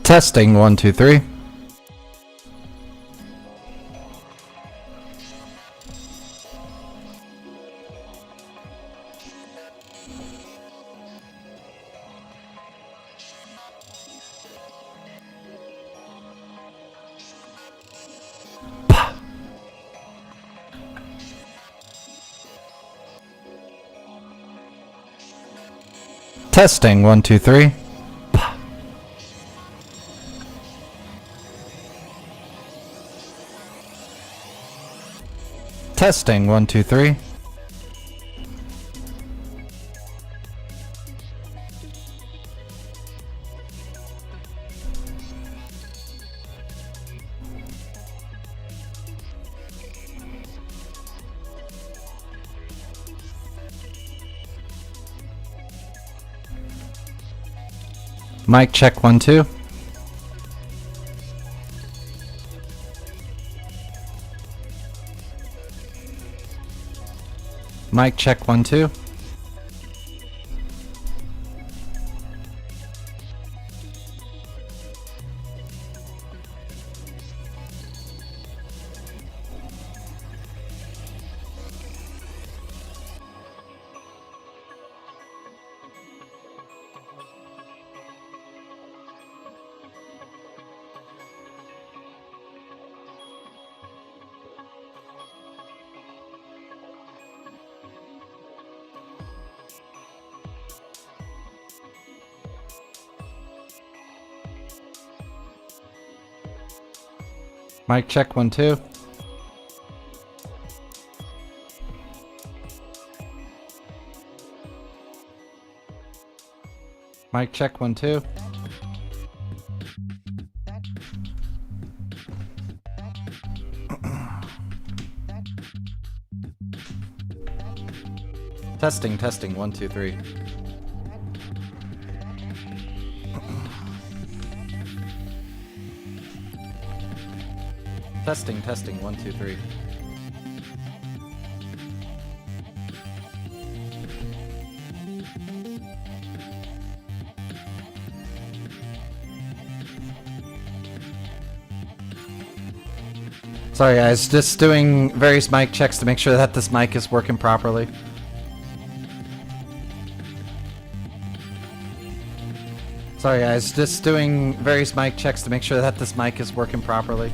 Testing 1 2 3. Testing 1 2 3. Testing 1 2 3. Mic check 1 2. Mic check 1 2. Mic check 1 2. Mic check 1 2. Testing 1 2 3. Testing 1 2 3. Sorry guys, just doing various mic checks to make sure that this mic is working properly. Sorry guys, just doing various mic checks to make sure that this mic is working properly.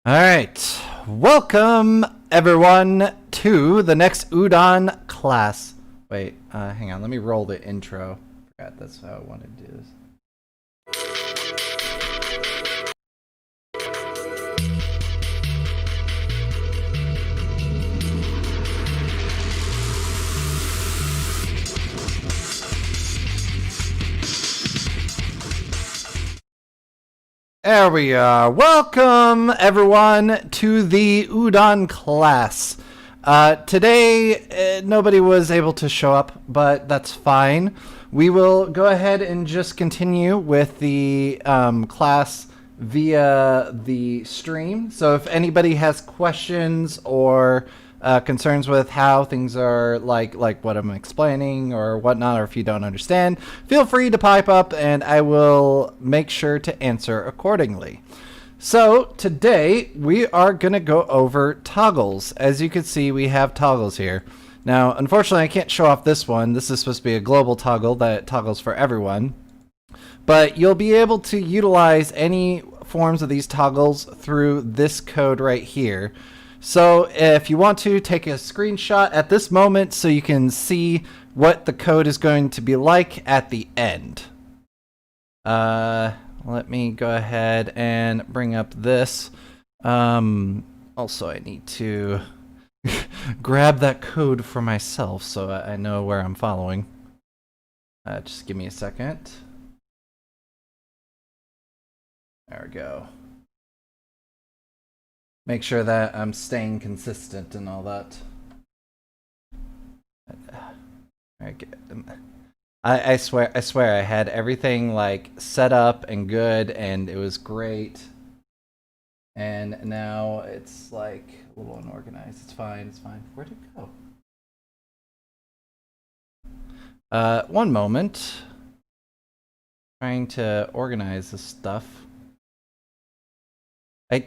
Alright, welcome everyone to the next Udon class. Wait, hang on, let me roll the intro. Forgot that's how I wanted to do this. There we are. Welcome, everyone, to the Udon class. Today, nobody was able to show up, but that's fine. We will go ahead and just continue with the class via the stream. So if anybody has questions or concerns with how things are, like what I'm explaining or whatnot, or if you don't understand, feel free to pipe up and I will make sure to answer accordingly. So today we are going to go over toggles. As you can see, we have toggles here. Now, unfortunately, I can't show off this one. This is supposed to be a global toggle that toggles for everyone. But you'll be able to utilize any forms of these toggles through this code right here. So if you want to take a screenshot at this moment so you can see what the code is going to be like at the end. Let me go ahead and bring up this. Also, I need to grab that code for myself so I know where I'm following. Just give me a second. There we go. Make sure that I'm staying consistent and all that. I swear I had everything like set up and good and it was great. And now it's like a little unorganized. It's fine, it's fine. Where'd it go? One moment. Trying to organize this stuff.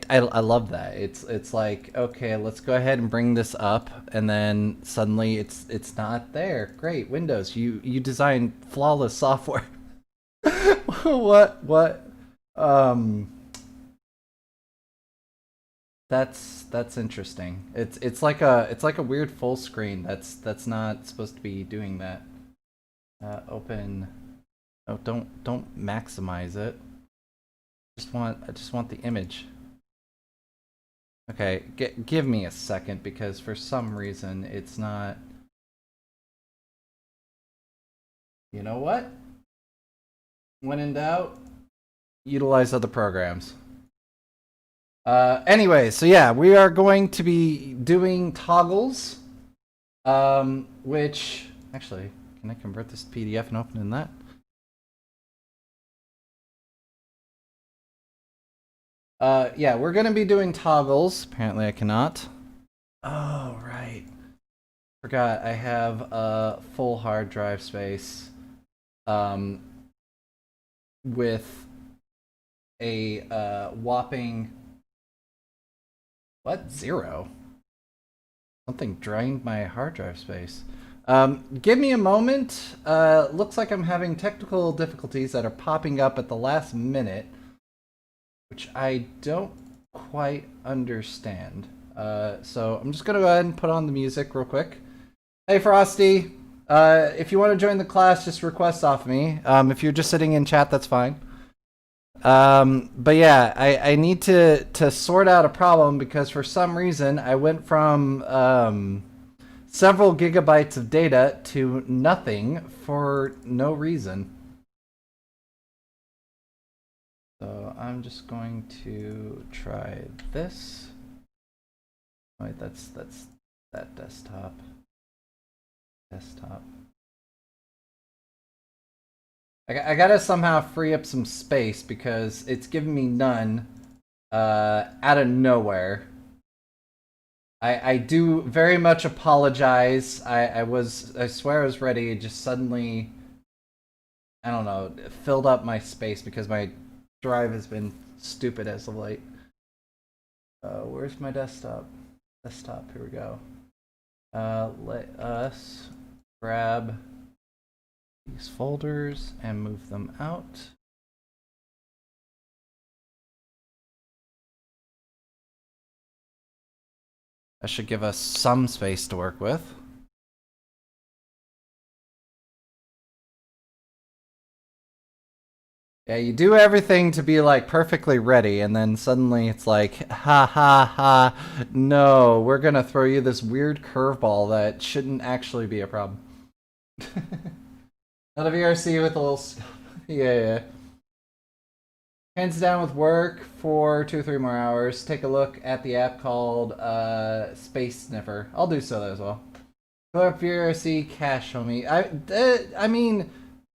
I love that. It's like, okay, let's go ahead and bring this up, and then suddenly it's not there. Great, Windows, you design flawless software. what? That's interesting. It's like a weird full screen. That's not supposed to be doing that. Open. Oh, don't maximize it. I just want the image. Okay, give me a second because for some reason it's not. You know what? When in doubt, utilize other programs. Anyway, so yeah, we are going to be doing toggles, which actually, can I convert this to PDF and open in that? Yeah, we're gonna be doing toggles. Apparently I cannot. Oh, right. Forgot I have a full hard drive space with a whopping what? 0? Something drained my hard drive space. Give me a moment. Looks like I'm having technical difficulties that are popping up at the last minute, which I don't quite understand. So I'm just gonna go ahead and put on the music real quick. Hey Frosty, if you want to join the class, just request off me. If you're just sitting in chat, that's fine. But yeah, I need to sort out a problem because for some reason I went from several gigabytes of data to nothing for no reason. So I'm just going to try this. Wait, that's that desktop. I gotta somehow free up some space because it's giving me none out of nowhere. I do very much apologize. I swear I was ready. It just suddenly, I don't know, filled up my space because my drive has been stupid as of late. Where's my desktop? Here we go. Let us grab these folders and move them out. That should give us some space to work with. Yeah, you do everything to be like perfectly ready, and then suddenly it's like, ha ha ha, no, we're gonna throw you this weird curveball that shouldn't actually be a problem. Not a VRC with a little... Yeah. Hands down with work for 2 or 3 more hours. Take a look at the app called Space Sniffer. I'll do so as well. Clear up VRC cache, homie. I mean,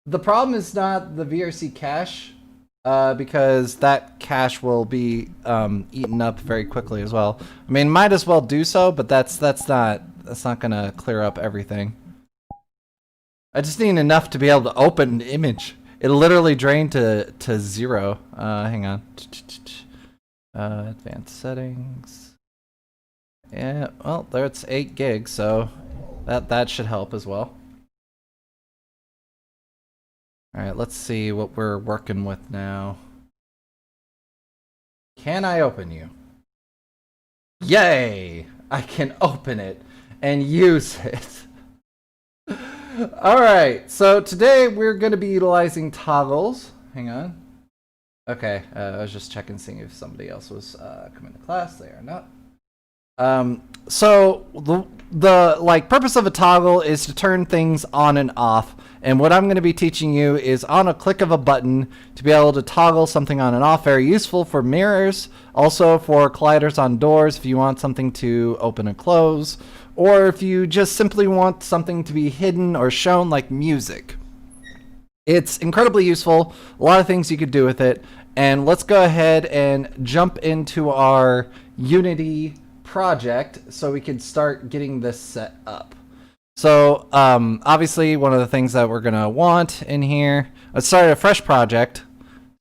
the problem is not the VRC cache, because that cache will be eaten up very quickly as well. I mean, might as well do so, but that's not gonna clear up everything. I just need enough to be able to open the image. It literally drained to 0. Hang on. Advanced settings. Yeah, well, there it's 8 gigs, so that should help as well. All right, let's see what we're working with now. Can I open you? Yay! I can open it and use it. All right, so today we're going to be utilizing toggles. Hang on. Okay, I was just checking, seeing if somebody else was coming to class. They are not. So the purpose of a toggle is to turn things on and off. And what I'm going to be teaching you is on a click of a button to be able to toggle something on and off. Very useful for mirrors, also for colliders on doors if you want something to open and close, or if you just simply want something to be hidden or shown like music. It's incredibly useful. A lot of things you could do with it. And let's go ahead and jump into our Unity project so we can start getting this set up. So obviously one of the things that we're gonna want in here, let's start a fresh project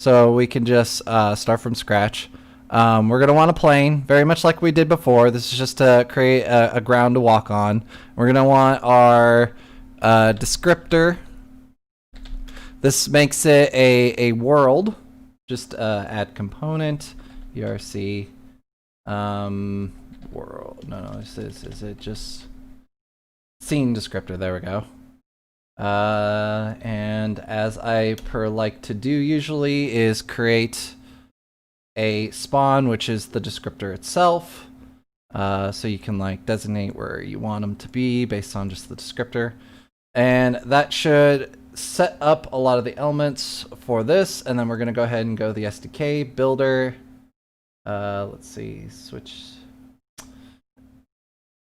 so we can just start from scratch. We're gonna want a plane, very much like we did before. This is just to create a ground to walk on. We're gonna want our descriptor. This makes it a world. Just add component, VRC, world. No, is it just scene descriptor? There we go. And as I like to do usually is create a spawn, which is the descriptor itself. So you can designate where you want them to be based on just the descriptor. And that should set up a lot of the elements for this. And then we're going to go ahead and go to the SDK builder. Let's see, switch.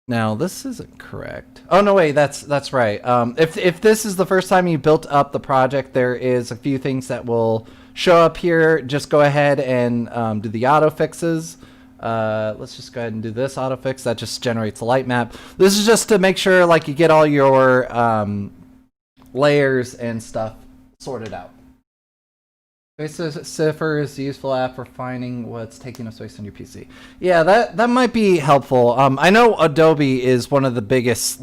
Now this isn't correct. Oh no, wait, that's right. If this is the first time you built up the project, there is a few things that will show up here. Just go ahead and do the auto fixes. Let's just go ahead and do this auto fix. That just generates a light map. This is just to make sure you get all your layers and stuff sorted out. Sniffer is a useful app for finding what's taking up space on your PC. Yeah, that might be helpful. I know Adobe is one of the biggest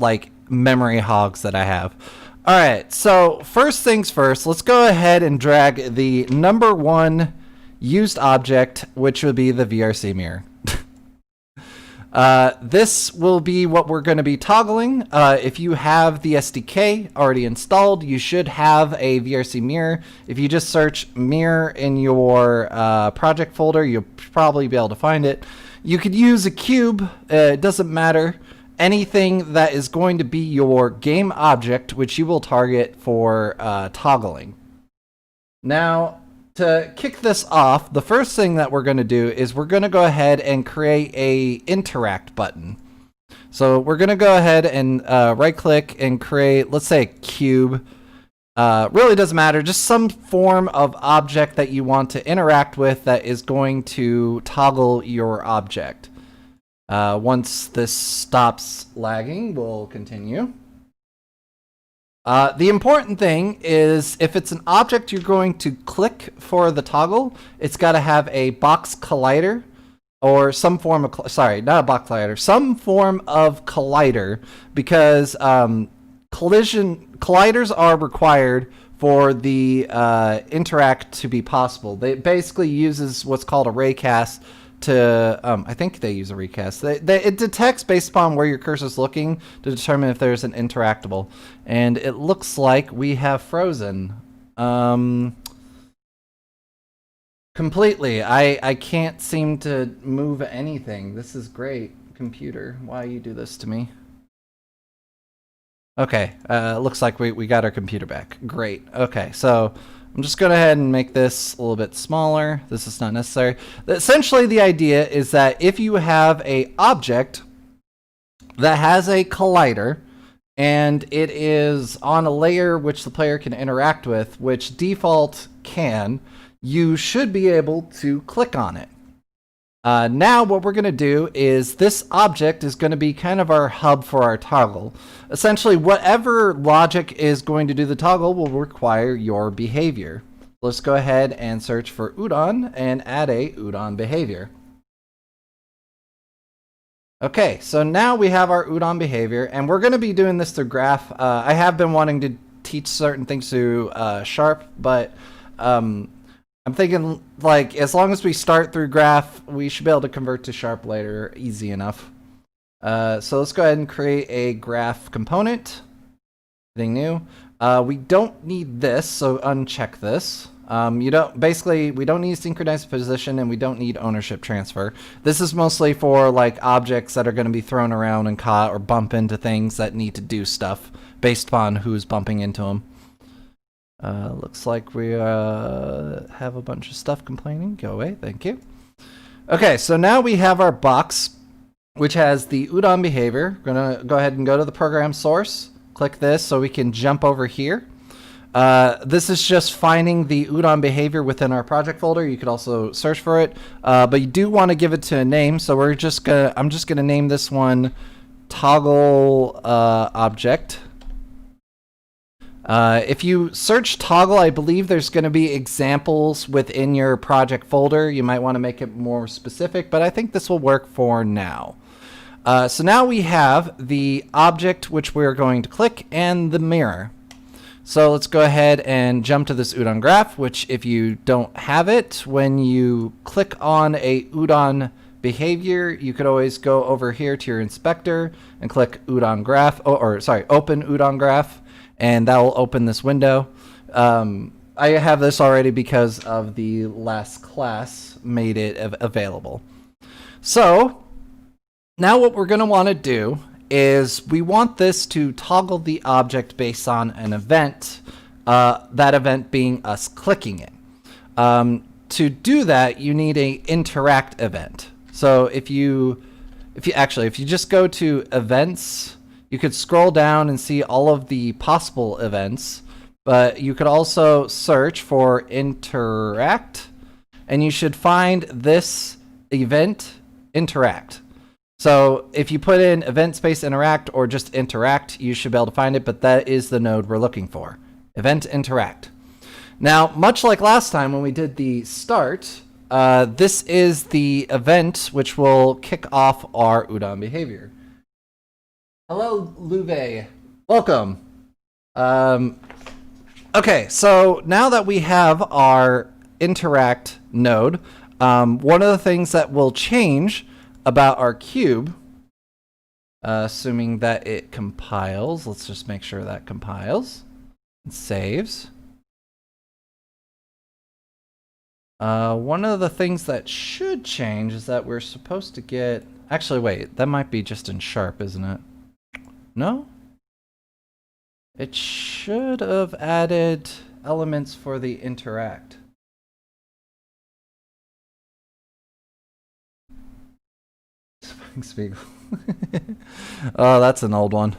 memory hogs that I have. All right, so first things first, let's go ahead and drag the number 1 used object, which would be the VRC mirror. This will be what we're going to be toggling. If you have the SDK already installed, you should have a VRC mirror. If you just search mirror in your project folder, you'll probably be able to find it. You could use a cube. It doesn't matter. Anything that is going to be your game object, which you will target for toggling. Now, to kick this off, the first thing that we're going to do is we're going to go ahead and create a interact button. So we're going to go ahead and right click and create, let's say, a cube. Really doesn't matter, just some form of object that you want to interact with that is going to toggle your object. Once this stops lagging, we'll continue. The important thing is if it's an object you're going to click for the toggle, it's got to have a box collider or some form of, sorry, not a box collider, some form of collider, because colliders are required for the interact to be possible. They basically uses what's called a raycast to, I think they use a recast. It detects based upon where your cursor is looking to determine if there's an interactable. And it looks like we have frozen. Completely. I can't seem to move anything. This is great. Computer, why you do this to me? Okay, looks like we got our computer back. Great. Okay, so I'm just going to go ahead and make this a little bit smaller. This is not necessary. Essentially, the idea is that if you have a object that has a collider and it is on a layer which the player can interact with, which default can, you should be able to click on it. Now what we're going to do is this object is going to be kind of our hub for our toggle. Essentially, whatever logic is going to do the toggle will require your behavior. Let's go ahead and search for Udon and add a Udon behavior. Okay, so now we have our Udon behavior, and we're going to be doing this through graph. I have been wanting to teach certain things through Sharp, but I'm thinking, like, as long as we start through graph, we should be able to convert to Sharp later, easy enough. So let's go ahead and create a graph component. Anything new? We don't need this, so uncheck this. Basically, we don't need synchronized position, and we don't need ownership transfer. This is mostly for like objects that are going to be thrown around and caught or bump into things that need to do stuff based upon who's bumping into them. Looks like we have a bunch of stuff complaining. Go away, thank you. Okay, so now we have our box, which has the Udon behavior. We're gonna go ahead and go to the program source. Click this so we can jump over here. This is just finding the Udon behavior within our project folder. You could also search for it, but you do want to give it to a name. So I'm just gonna name this one toggle object. If you search toggle, I believe there's going to be examples within your project folder. You might want to make it more specific, but I think this will work for now. So now we have the object which we're going to click and the mirror. So let's go ahead and jump to this Udon graph, which if you don't have it, when you click on a Udon behavior, you could always go over here to your inspector and click Udon graph, open Udon graph. And that will open this window. I have this already because of the last class made it available. So now what we're going to want to do is we want this to toggle the object based on an event, that event being us clicking it. To do that, you need a interact event. So if you just go to events, you could scroll down and see all of the possible events, but you could also search for interact, and you should find this event interact. So if you put in event space interact or just interact, you should be able to find it, but that is the node we're looking for, event interact. Now, much like last time when we did the start, this is the event which will kick off our Udon behavior. Hello, Luve. Welcome. Okay, so now that we have our interact node, one of the things that will change about our cube, assuming that it compiles, let's just make sure that compiles and saves. One of the things that should change is that we're supposed to get... Actually, wait, that might be just in Sharp, isn't it? No? It should have added elements for the interact. Spiegel. Oh, that's an old one.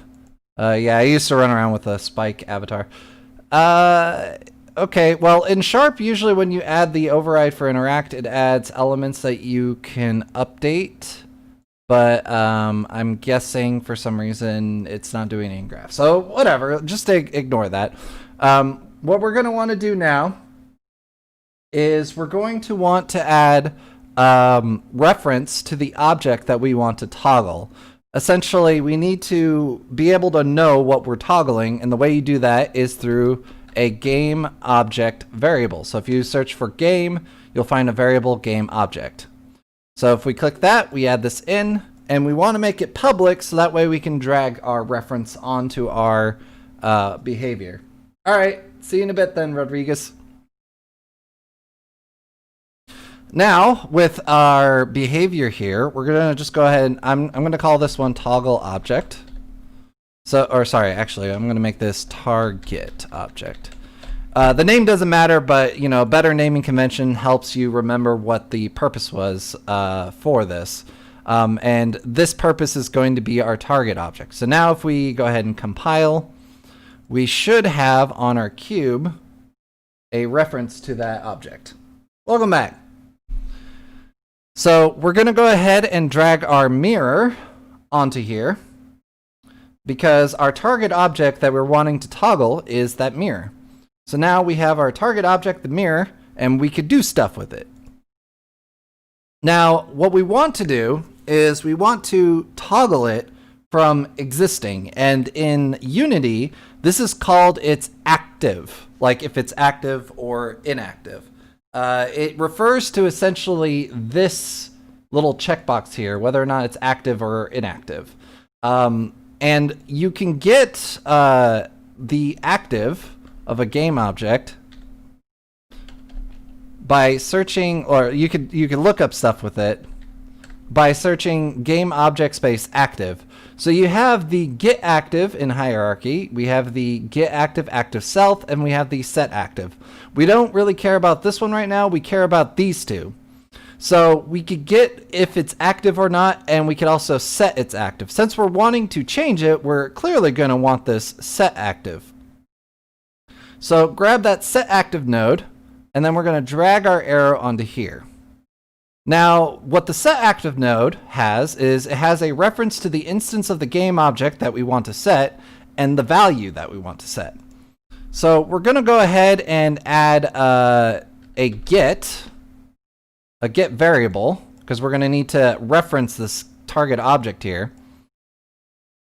Yeah, I used to run around with a Spike avatar. Okay, well, in Sharp, usually when you add the override for interact, it adds elements that you can update. But I'm guessing for some reason it's not doing it in graph. So whatever, just ignore that. What we're going to want to do now is we're going to want to add reference to the object that we want to toggle. Essentially, we need to be able to know what we're toggling, and the way you do that is through a game object variable. So if you search for game, you'll find a variable game object. So if we click that, we add this in, and we want to make it public so that way we can drag our reference onto our behavior. All right, see you in a bit then, Rodriguez. Now, with our behavior here, we're going to just go ahead and I'm going to call this one toggle object. So, or sorry, actually, I'm going to make this target object. The name doesn't matter, but better naming convention helps you remember what the purpose was for this. And this purpose is going to be our target object. So now if we go ahead and compile, we should have on our cube a reference to that object. Welcome back. So we're going to go ahead and drag our mirror onto here because our target object that we're wanting to toggle is that mirror. So now we have our target object, the mirror, and we could do stuff with it. Now, what we want to do is we want to toggle it from existing. And in Unity, this is called its active, like if it's active or inactive. It refers to essentially this little checkbox here, whether or not it's active or inactive. And you can get the active of a game object by searching, or you could look up stuff with it by searching game object space active. So you have the get active in hierarchy, we have the get active active self, and we have the set active. We don't really care about this one right now, we care about these two. So we could get if it's active or not, and we could also set its active. Since we're wanting to change it, we're clearly going to want this set active. So grab that set active node, and then we're going to drag our arrow onto here. Now, what the set active node has is it has a reference to the instance of the game object that we want to set and the value that we want to set. So we're going to go ahead and add a get variable, because we're going to need to reference this target object here.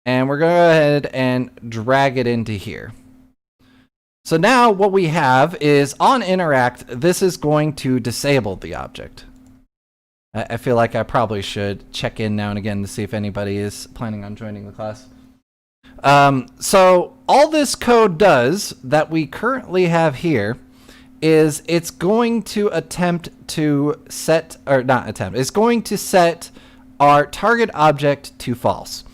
And we're going to go ahead and drag it into here. So now what we have is on interact, this is going to disable the object. I feel like I probably should check in now and again to see if anybody is planning on joining the class. So all this code does that we currently have here is it's going to attempt to set, or not attempt, it's going to set our target object to false.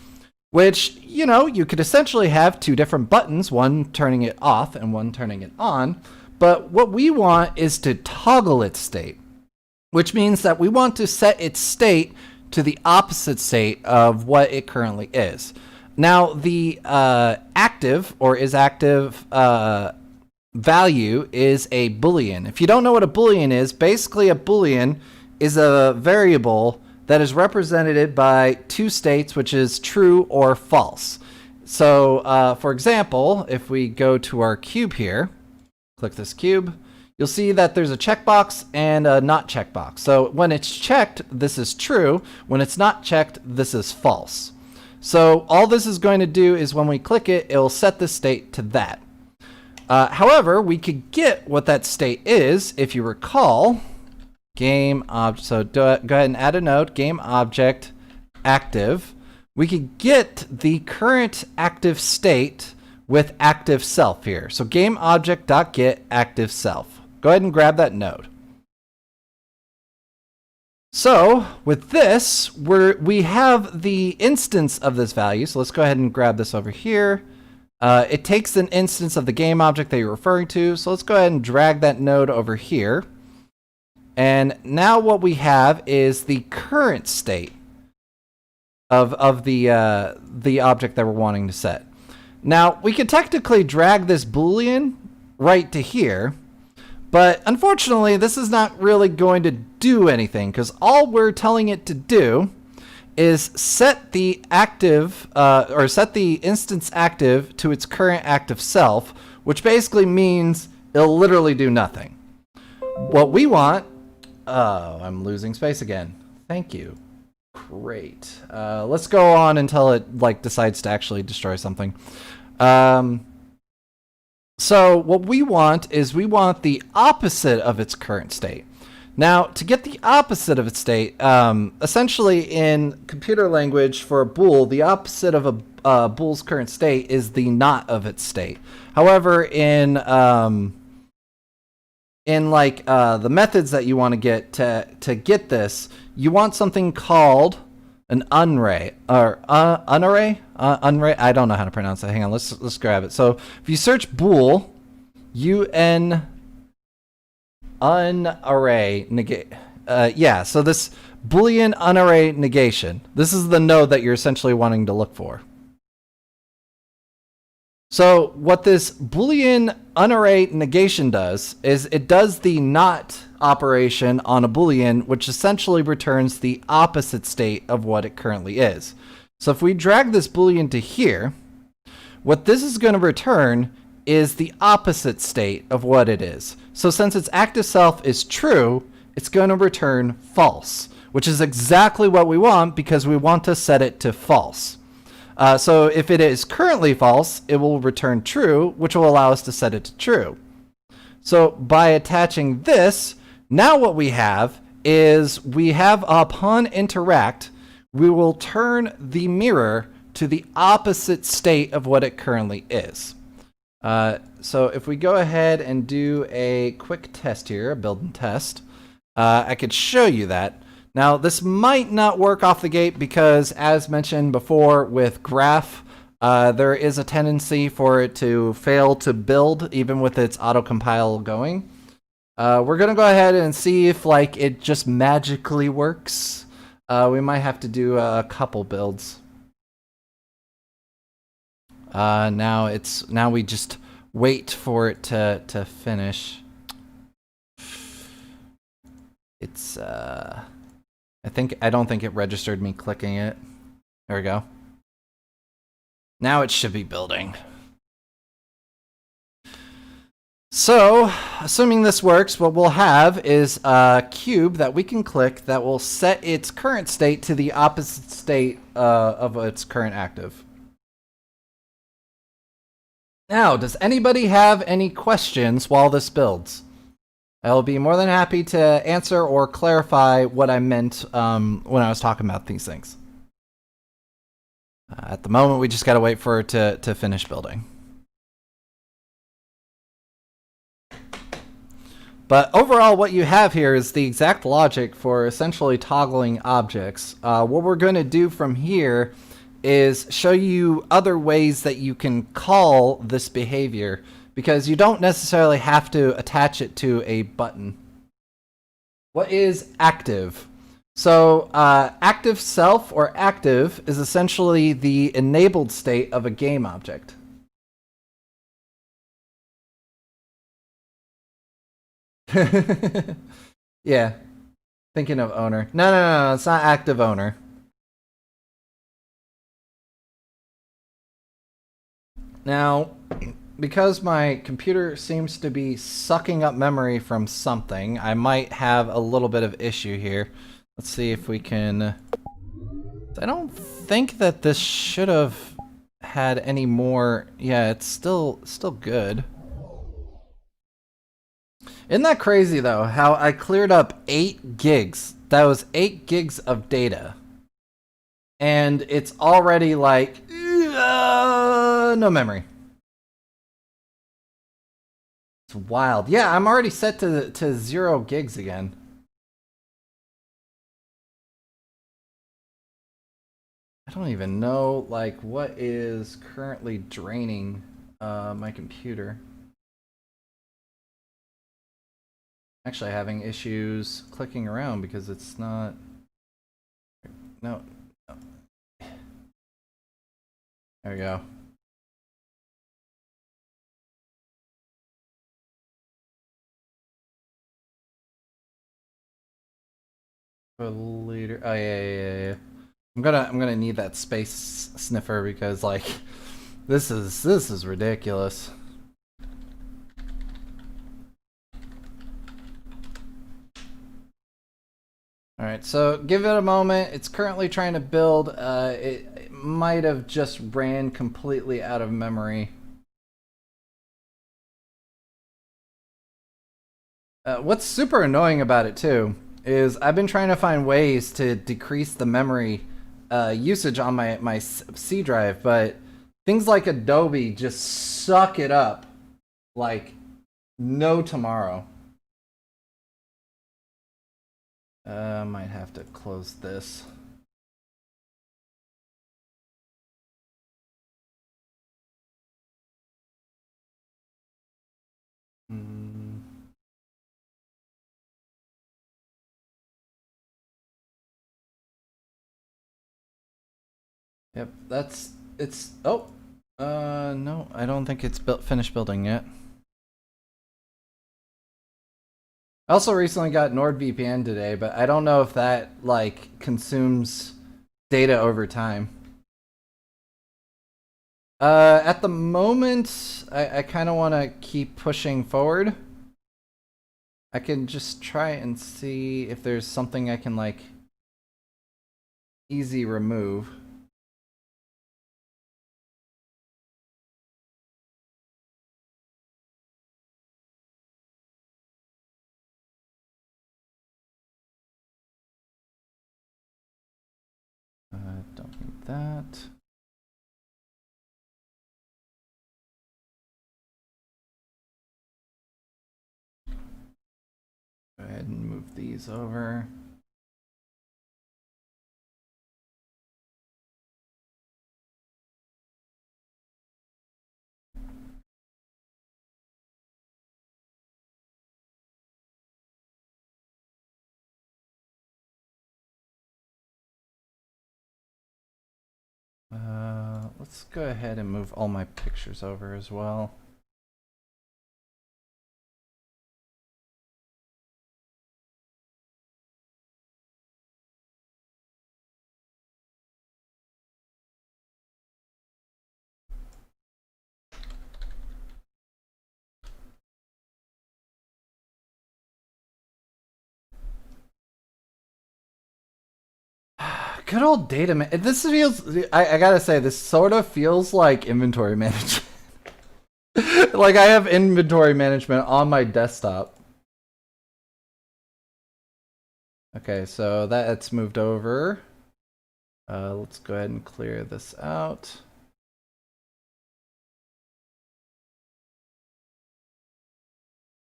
Which, you could essentially have two different buttons, one turning it off and one turning it on. But what we want is to toggle its state, which means that we want to set its state to the opposite state of what it currently is. Now, the active or is active value is a Boolean. If you don't know what a Boolean is, basically a Boolean is a variable that is represented by two states, which is true or false. So, for example, if we go to our cube here, click this cube, you'll see that there's a checkbox and a not checkbox. So when it's checked, this is true. When it's not checked, this is false. So all this is going to do is when we click it, it'll set the state to that. However, we could get what that state is, if you recall, game object. So go ahead and add a node, game object active. We could get the current active state with active self here. So game object.get active self. Go ahead and grab that node. So with this, we have the instance of this value. So let's go ahead and grab this over here. It takes an instance of the game object that you're referring to. So let's go ahead and drag that node over here. And now what we have is the current state of the object that we're wanting to set. Now, we could technically drag this Boolean right to here, but unfortunately, this is not really going to do anything, because all we're telling it to do is set the active, or set the instance active to its current active self, which basically means it'll literally do nothing. What we want... Oh, I'm losing space again. Thank you. Great. Let's go on until it decides to actually destroy something. So what we want is we want the opposite of its current state. Now, to get the opposite of its state, essentially in computer language for a bool, the opposite of a bool's current state is the not of its state. However, in the methods that you want to get to get this, you want something called an unarray or unarray. I don't know how to pronounce that. Hang on, let's grab it. So if you search bool, UN unarray negate. Yeah, so this Boolean unarray negation. This is the node that you're essentially wanting to look for. So what this Boolean unarray negation does is it does the not operation on a Boolean, which essentially returns the opposite state of what it currently is. So if we drag this Boolean to here, what this is going to return is the opposite state of what it is. So since its active self is true, it's going to return false, which is exactly what we want because we want to set it to false. So if it is currently false, it will return true, which will allow us to set it to true. So by attaching this, now what we have is we have upon interact, we will turn the mirror to the opposite state of what it currently is. So if we go ahead and do a quick test here, a build and test, I could show you that. Now, this might not work off the gate because, as mentioned before with graph, there is a tendency for it to fail to build even with its autocompile going. We're going to go ahead and see if it just magically works. We might have to do a couple builds. Now we just wait for it to finish. It's I don't think it registered me clicking it. There we go. Now it should be building. So, assuming this works, what we'll have is a cube that we can click that will set its current state to the opposite state of its current active. Now, does anybody have any questions while this builds? I'll be more than happy to answer or clarify what I meant when I was talking about these things. At the moment, we just got to wait for it to finish building. But overall, what you have here is the exact logic for essentially toggling objects. What we're going to do from here is show you other ways that you can call this behavior, because you don't necessarily have to attach it to a button. What is active? So active self or active is essentially the enabled state of a game object. Yeah, thinking of owner. No, it's not active owner. Now, because my computer seems to be sucking up memory from something, I might have a little bit of issue here. Let's see if we can... I don't think that this should have had any more... Yeah, it's still good. Isn't that crazy, though, how I cleared up 8 gigs? That was 8 gigs of data. And it's already no memory. It's wild. Yeah, I'm already set to 0 gigs again. I don't even know what is currently draining my computer. Actually having issues clicking around because it's not... No. There we go. Later. Oh yeah. I'm gonna need that space sniffer because this is ridiculous. All right, so give it a moment. It's currently trying to build. It might have just ran completely out of memory. What's super annoying about it too is I've been trying to find ways to decrease the memory usage on my C drive, but things like Adobe just suck it up like no tomorrow. I might have to close this. Mm. Yep, it's oh no, I don't think it's finished building yet. I also recently got NordVPN today, but I don't know if that like consumes data over time. At the moment, I kind of want to keep pushing forward. I can just try and see if there's something I can like easy remove. Don't need that. Go ahead and move these over. Let's go ahead and move all my pictures over as well. Good old data man. This feels. I gotta say, this sort of feels like inventory management. Like I have inventory management on my desktop. Okay, so that's moved over. Let's go ahead and clear this out.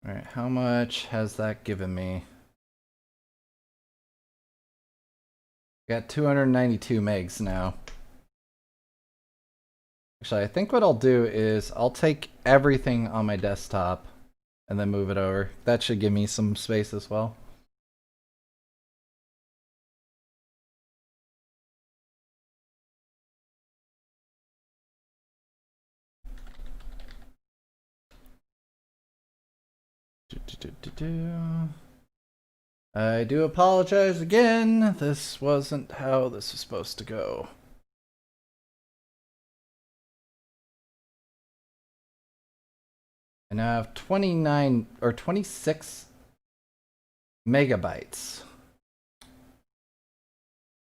All right, how much has that given me? Got 292 megs now. Actually, I think what I'll do is I'll take everything on my desktop and then move it over. That should give me some space as well. I do apologize again. This wasn't how this was supposed to go. I now have 29 or 26 megabytes.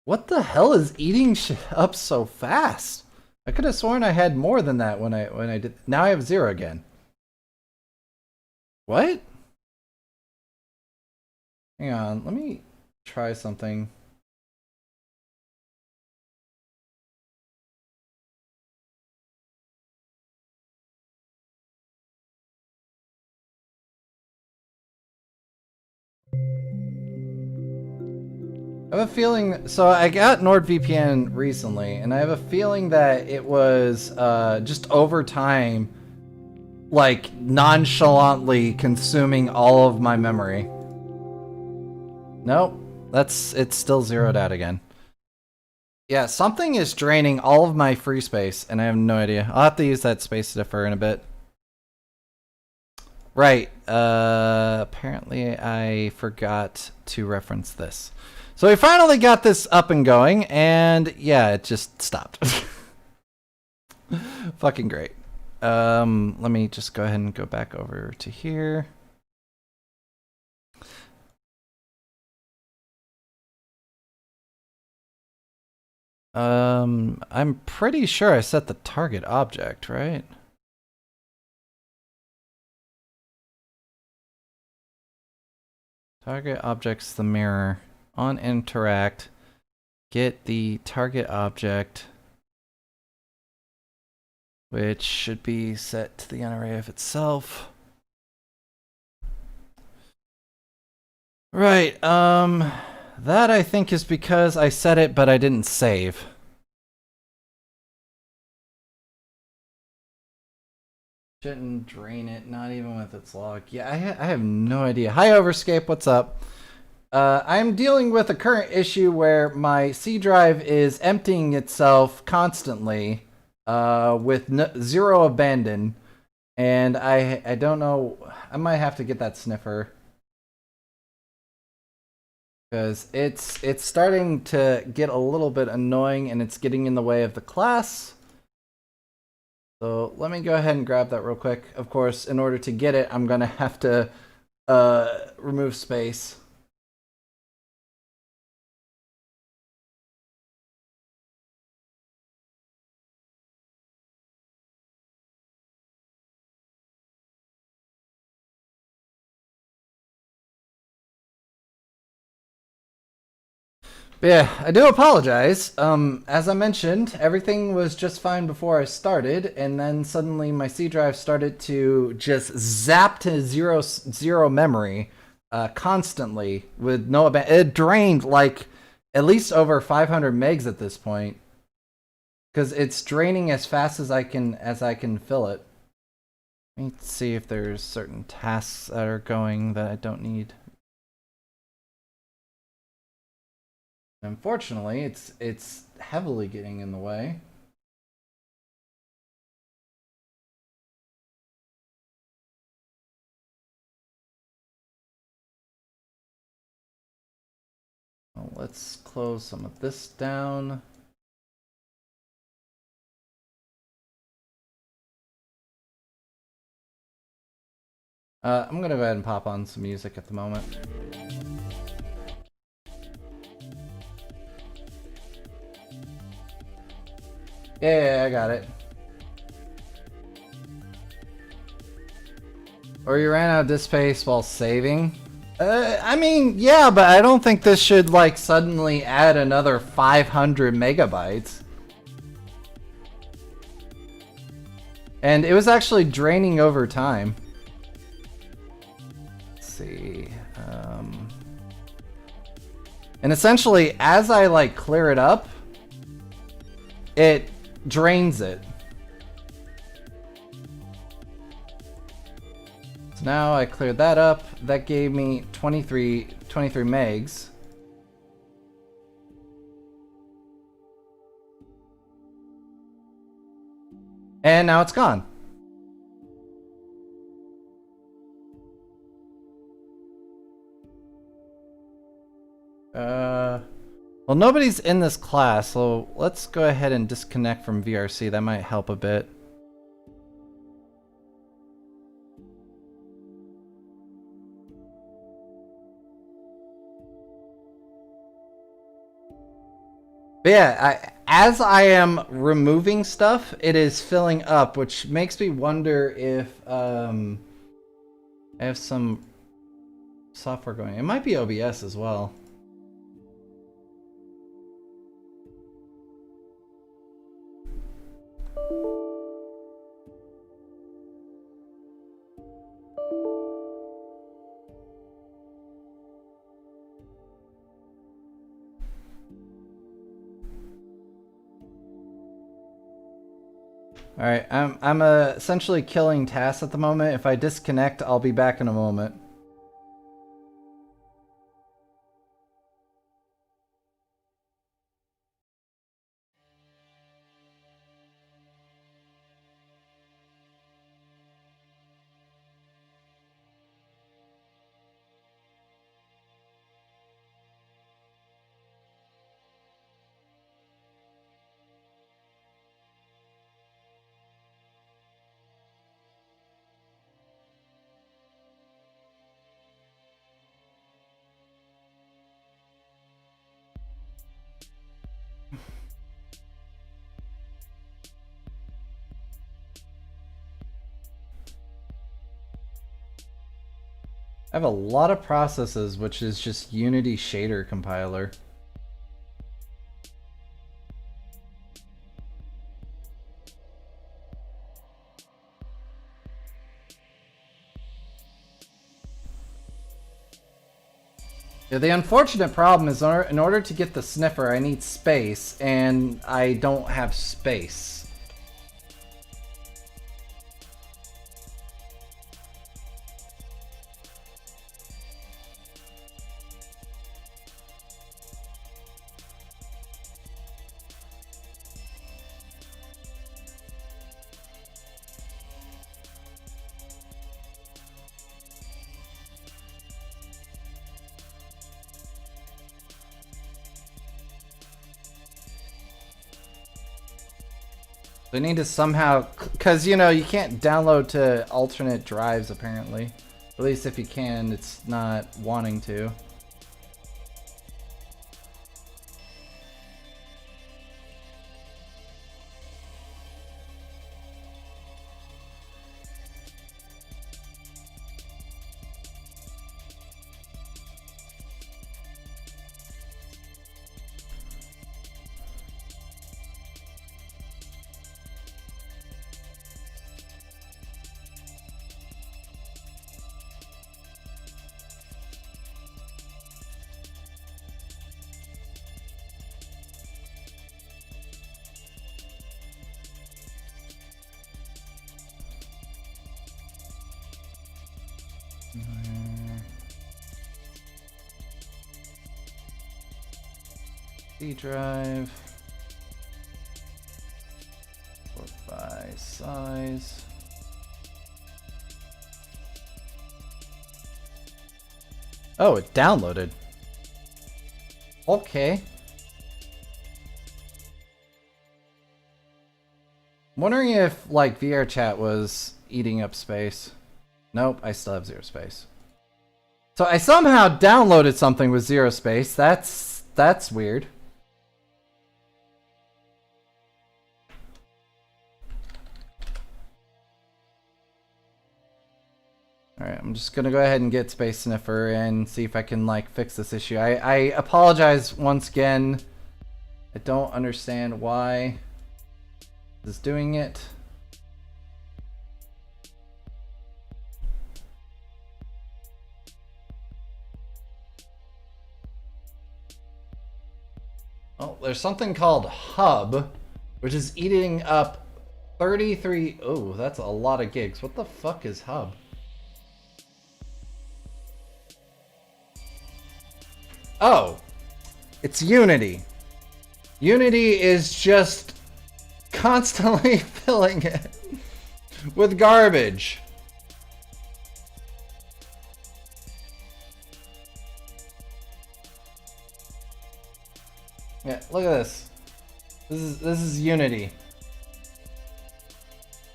What the hell is eating shit up so fast? I could have sworn I had more than that when I did. Now I have 0 again. What? Hang on, let me try something. I have a feeling, so I got NordVPN recently, and I have a feeling that it was just over time, like nonchalantly consuming all of my memory. Nope, it's still zeroed out again. Yeah, something is draining all of my free space, and I have no idea. I'll have to use that space differ in a bit. Right, apparently I forgot to reference this. So we finally got this up and going, and yeah, it just stopped. Fucking great. Let me just go ahead and go back over to here. I'm pretty sure I set the target object, right? Target object's the mirror. On interact, get the target object, which should be set to the array of itself. Right, that I think is because I set it, but I didn't save. Shouldn't drain it, not even with its log. Yeah, I have no idea. Hi, Overscape, what's up? I'm dealing with a current issue where my C drive is emptying itself constantly with zero abandon. And I don't know, I might have to get that sniffer. Because it's starting to get a little bit annoying and it's getting in the way of the class. So let me go ahead and grab that real quick. Of course, in order to get it, I'm gonna have to remove space. But yeah, I do apologize. As I mentioned, everything was just fine before I started, and then suddenly my C drive started to just zap to zero memory constantly with no abandon. It drained like at least over 500 megs at this point because it's draining as fast as I can fill it. Let me see if there's certain tasks that are going that I don't need. Unfortunately, it's heavily getting in the way. Well, let's close some of this down. I'm gonna go ahead and pop on some music at the moment. Yeah, I got it. Or you ran out of disk space while saving? I mean, yeah, but I don't think this should, like, suddenly add another 500 megabytes. And it was actually draining over time. Let's see. And essentially, as I, like, clear it up, it drains it. So now I cleared that up. That gave me 23 megs. And now it's gone. Well, nobody's in this class, so let's go ahead and disconnect from VRC. That might help a bit. But yeah, as I am removing stuff, it is filling up, which makes me wonder if I have some software going. It might be OBS as well. Alright, I'm essentially killing tasks at the moment. If I disconnect, I'll be back in a moment. I have a lot of processes, which is just Unity shader compiler. Yeah, the unfortunate problem is in order to get the sniffer, I need space, and I don't have space. They need to somehow, because you know you can't download to alternate drives apparently. At least if you can, it's not wanting to. C drive. Sort by size. Oh, it downloaded. Okay. I'm wondering if, like, VRChat was eating up space. Nope, I still have 0 space. So I somehow downloaded something with 0 space. That's weird. Alright, I'm just gonna go ahead and get Space Sniffer and see if I can, like, fix this issue. I apologize once again. I don't understand why this is doing it. Oh, there's something called Hub, which is eating up 33... Oh, that's a lot of gigs. What the fuck is Hub? Oh, it's Unity. Unity is just constantly filling it with garbage. Yeah, look at this. This is Unity.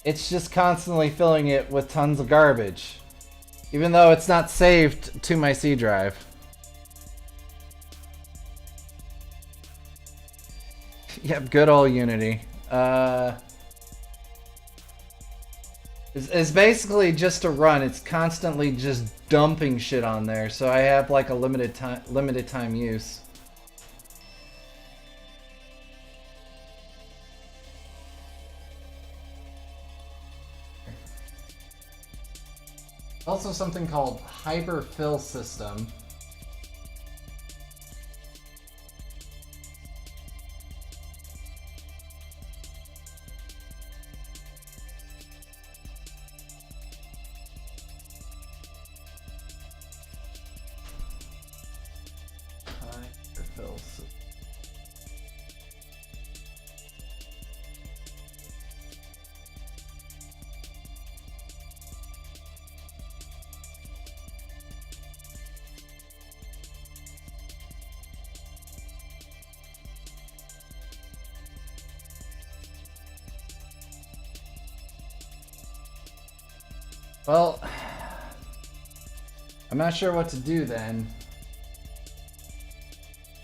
It's just constantly filling it with tons of garbage, even though it's not saved to my C drive. Yep, good old Unity. It's basically just a run. It's constantly just dumping shit on there, so I have like a limited time use. Also something called Hyperfill System. Hyperfill System. Well, I'm not sure what to do then.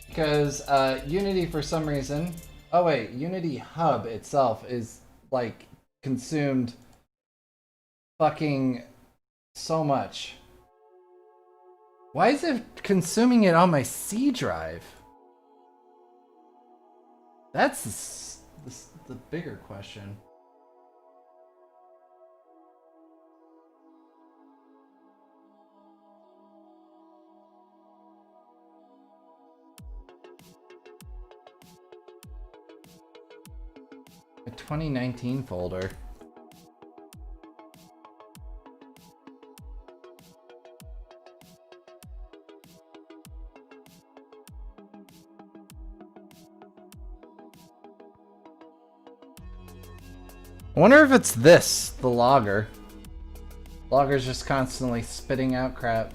Because Unity, for some reason... Oh wait, Unity Hub itself is, like, consumed fucking so much. Why is it consuming it on my C drive? That's the bigger question. A 2019 folder. I wonder if it's this, the logger. Logger's just constantly spitting out crap.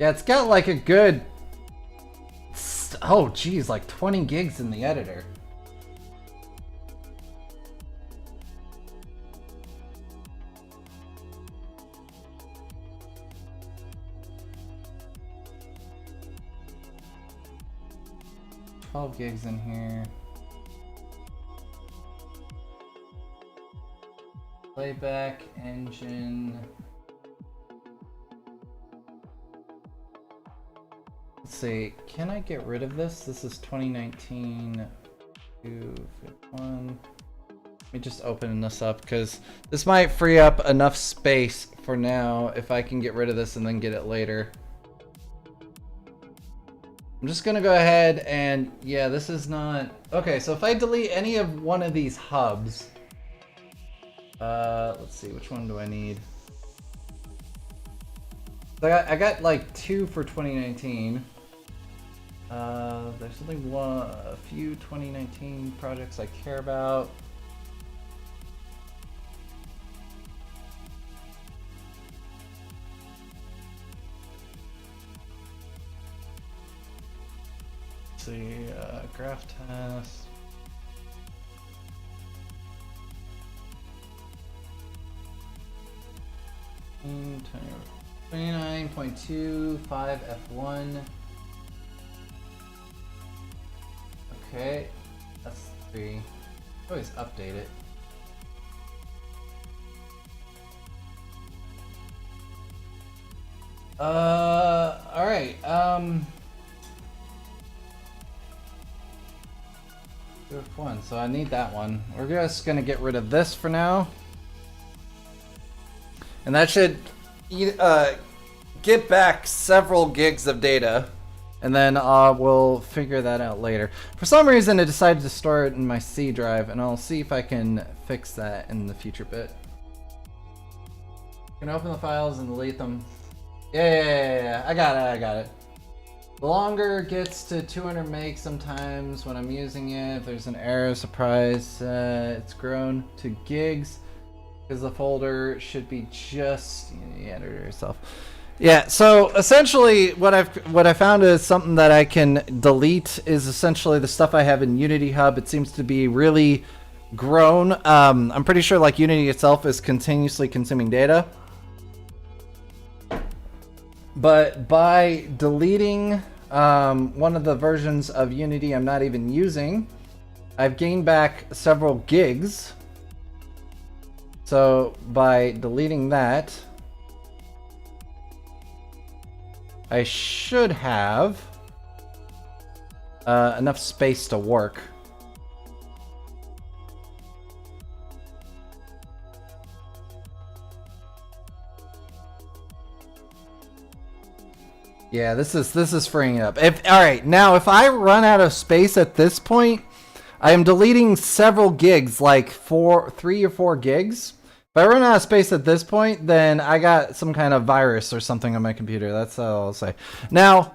Yeah, it's got like a good... Oh, geez, like 20 gigs in the editor. $12 gigs in here. Playback engine. Let's see, can I get rid of this? This is 2019 251. Let me just open this up because this might free up enough space for now if I can get rid of this and then get it later. I'm just gonna go ahead and, yeah, this is not... Okay, so if I delete any of one of these hubs, let's see, which one do I need? I got like 2 for 2019. There's only a few 2019 projects I care about. Let's see, graph test. Mm, 29.25 F1. Okay, that's 3. Always update it. Alright, F1, so I need that one. We're just gonna get rid of this for now. And that should get back several gigs of data. And then we'll figure that out later. For some reason, I decided to store it in my C drive, and I'll see if I can fix that in the future bit. You can open the files and delete them. Yeah, I got it. The longer it gets to 200 meg sometimes when I'm using it. If there's an error, surprise, it's grown to gigs because the folder should be just the editor itself. Yeah, so essentially what I found is something that I can delete is essentially the stuff I have in Unity Hub. It seems to be really grown. I'm pretty sure like Unity itself is continuously consuming data. But by deleting one of the versions of Unity I'm not even using, I've gained back several gigs. So by deleting that, I should have enough space to work. Yeah, this is freeing it up. All right, now if I run out of space at this point, I am deleting several gigs, like 3 or 4 gigs. If I run out of space at this point, then I got some kind of virus or something on my computer. That's all I'll say. Now,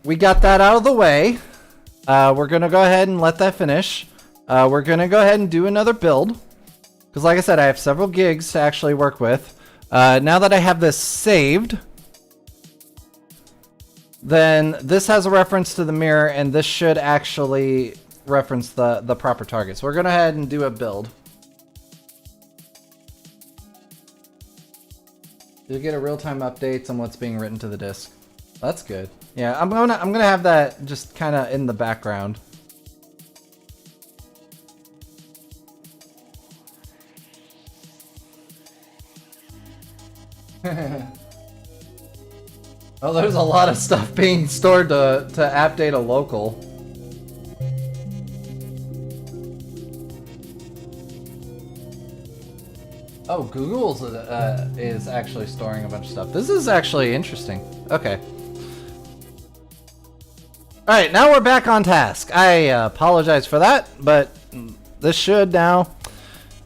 we got that out of the way. We're going to go ahead and let that finish. We're going to go ahead and do another build. Because like I said, I have several gigs to actually work with. Now that I have this saved, then this has a reference to the mirror, and this should actually reference the proper target. So we're going to go ahead and do a build. You'll get a real-time updates on what's being written to the disk. That's good. Yeah, I'm gonna have that just kind of in the background. Oh, there's a lot of stuff being stored to app data local. Oh, Google's is actually storing a bunch of stuff. This is actually interesting. Okay. Alright, now we're back on task. I apologize for that, but this should now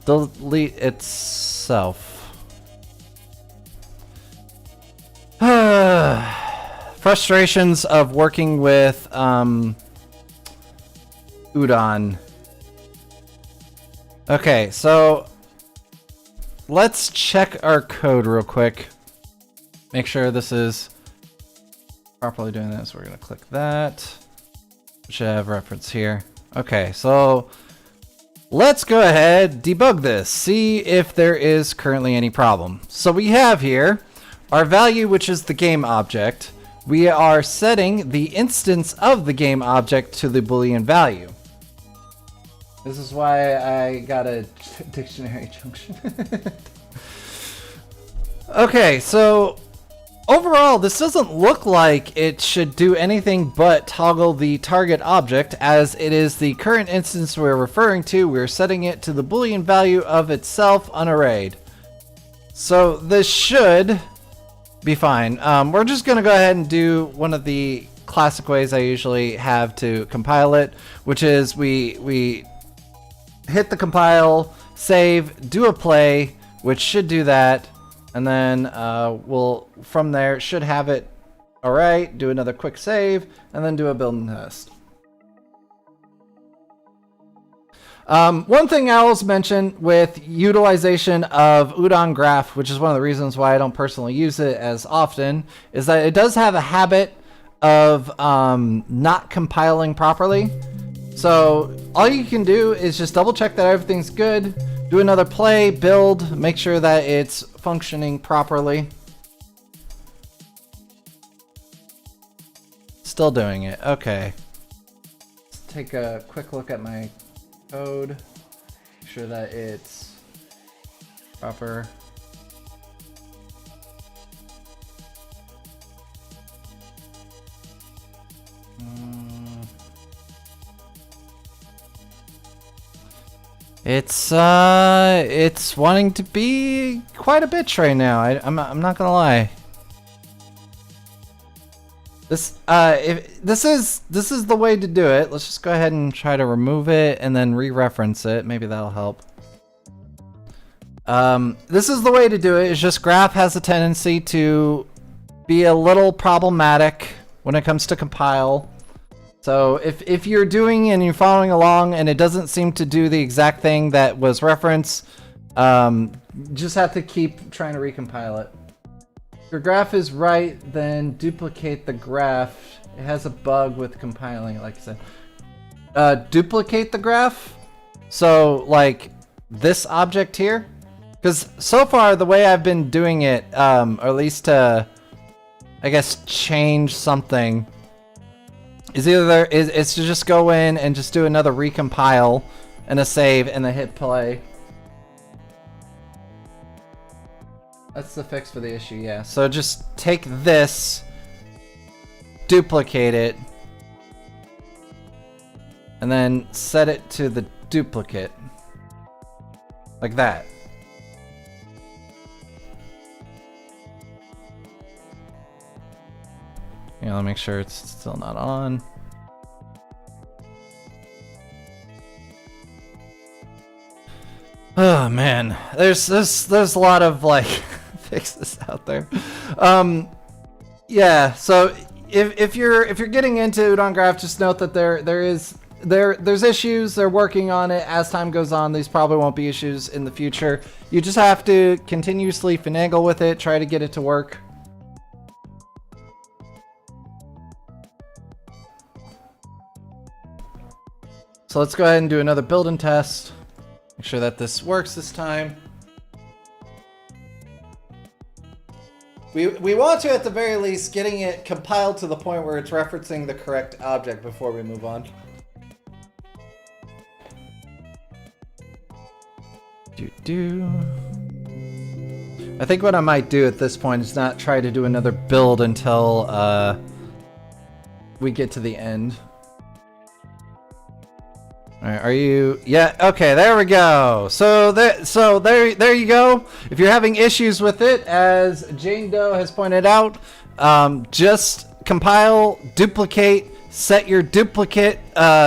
delete itself. Frustrations of working with Udon. Okay, so let's check our code real quick. make sure this is properly doing this. We're gonna click that. We should have reference here. Okay, so let's go ahead, debug this, see if there is currently any problem. So we have here our value, which is the game object. We are setting the instance of the game object to the Boolean value. This is why I got a dictionary junction. Okay, so overall, this doesn't look like it should do anything but toggle the target object, as it is the current instance we're referring to. We're setting it to the Boolean value of itself unarrayed. So this should be fine. We're just going to go ahead and do one of the classic ways I usually have to compile it, which is we hit the compile, save, do a play, which should do that. And then we'll, from there, should have it all right, do another quick save, and then do a build and test. One thing I also mentioned with utilization of Udon graph, which is one of the reasons why I don't personally use it as often, is that it does have a habit of not compiling properly. So all you can do is just double check that everything's good, do another play, build, make sure that it's functioning properly. Still doing it. Okay. Let's take a quick look at my code. Make sure that it's proper. It's wanting to be quite a bitch right now. I'm not gonna lie. This this is the way to do it. Let's just go ahead and try to remove it and then re-reference it. Maybe that'll help. This is the way to do it. It's just graph has a tendency to be a little problematic when it comes to compile. So if you're doing and you're following along and it doesn't seem to do the exact thing that was referenced, just have to keep trying to recompile it. If your graph is right, then duplicate the graph. It has a bug with compiling, like I said. Duplicate the graph. So like this object here, because so far the way I've been doing it, or at least to, I guess, change something, is it's to just go in and just do another recompile and a save and then hit play. That's the fix for the issue, yeah. So just take this, duplicate it, and then set it to the duplicate. Like that. You know, make sure it's still not on. Oh man, there's a lot of like fixes out there. Yeah, so if you're getting into Udon graph, just note that there's issues. They're working on it as time goes on. These probably won't be issues in the future. You just have to continuously finagle with it, try to get it to work. So let's go ahead and do another build and test. Make sure that this works this time. We want to, at the very least, getting it compiled to the point where it's referencing the correct object before we move on. I think what I might do at this point is not try to do another build until we get to the end. All right, are you? Yeah. Okay. There we go. So there you go. If you're having issues with it, as Jane Doe has pointed out, just compile, duplicate, set your duplicate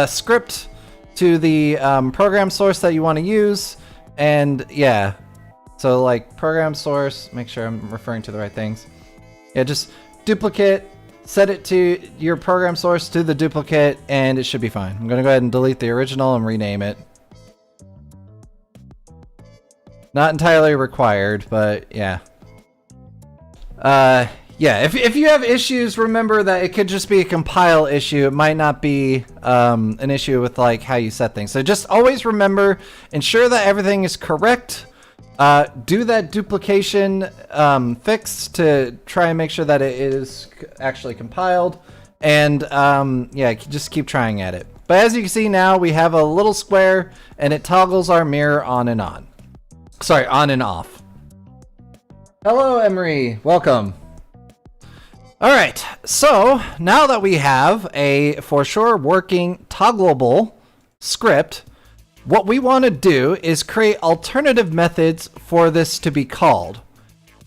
script to the program source that you want to use, and yeah. So like program source. Make sure I'm referring to the right things. Yeah. Just duplicate. Set it to your program source to the duplicate, and it should be fine. I'm going to go ahead and delete the original and rename it. Not entirely required, but yeah. Yeah, if you have issues, remember that it could just be a compile issue. It might not be an issue with like how you set things. So just always remember, ensure that everything is correct. Do that duplication fix to try and make sure that it is actually compiled. And yeah, just keep trying at it. But as you can see now, we have a little square and it toggles our mirror on and on. Sorry, on and off. Hello, Emery. Welcome. All right, so now that we have a for sure working toggleable script, what we want to do is create alternative methods for this to be called.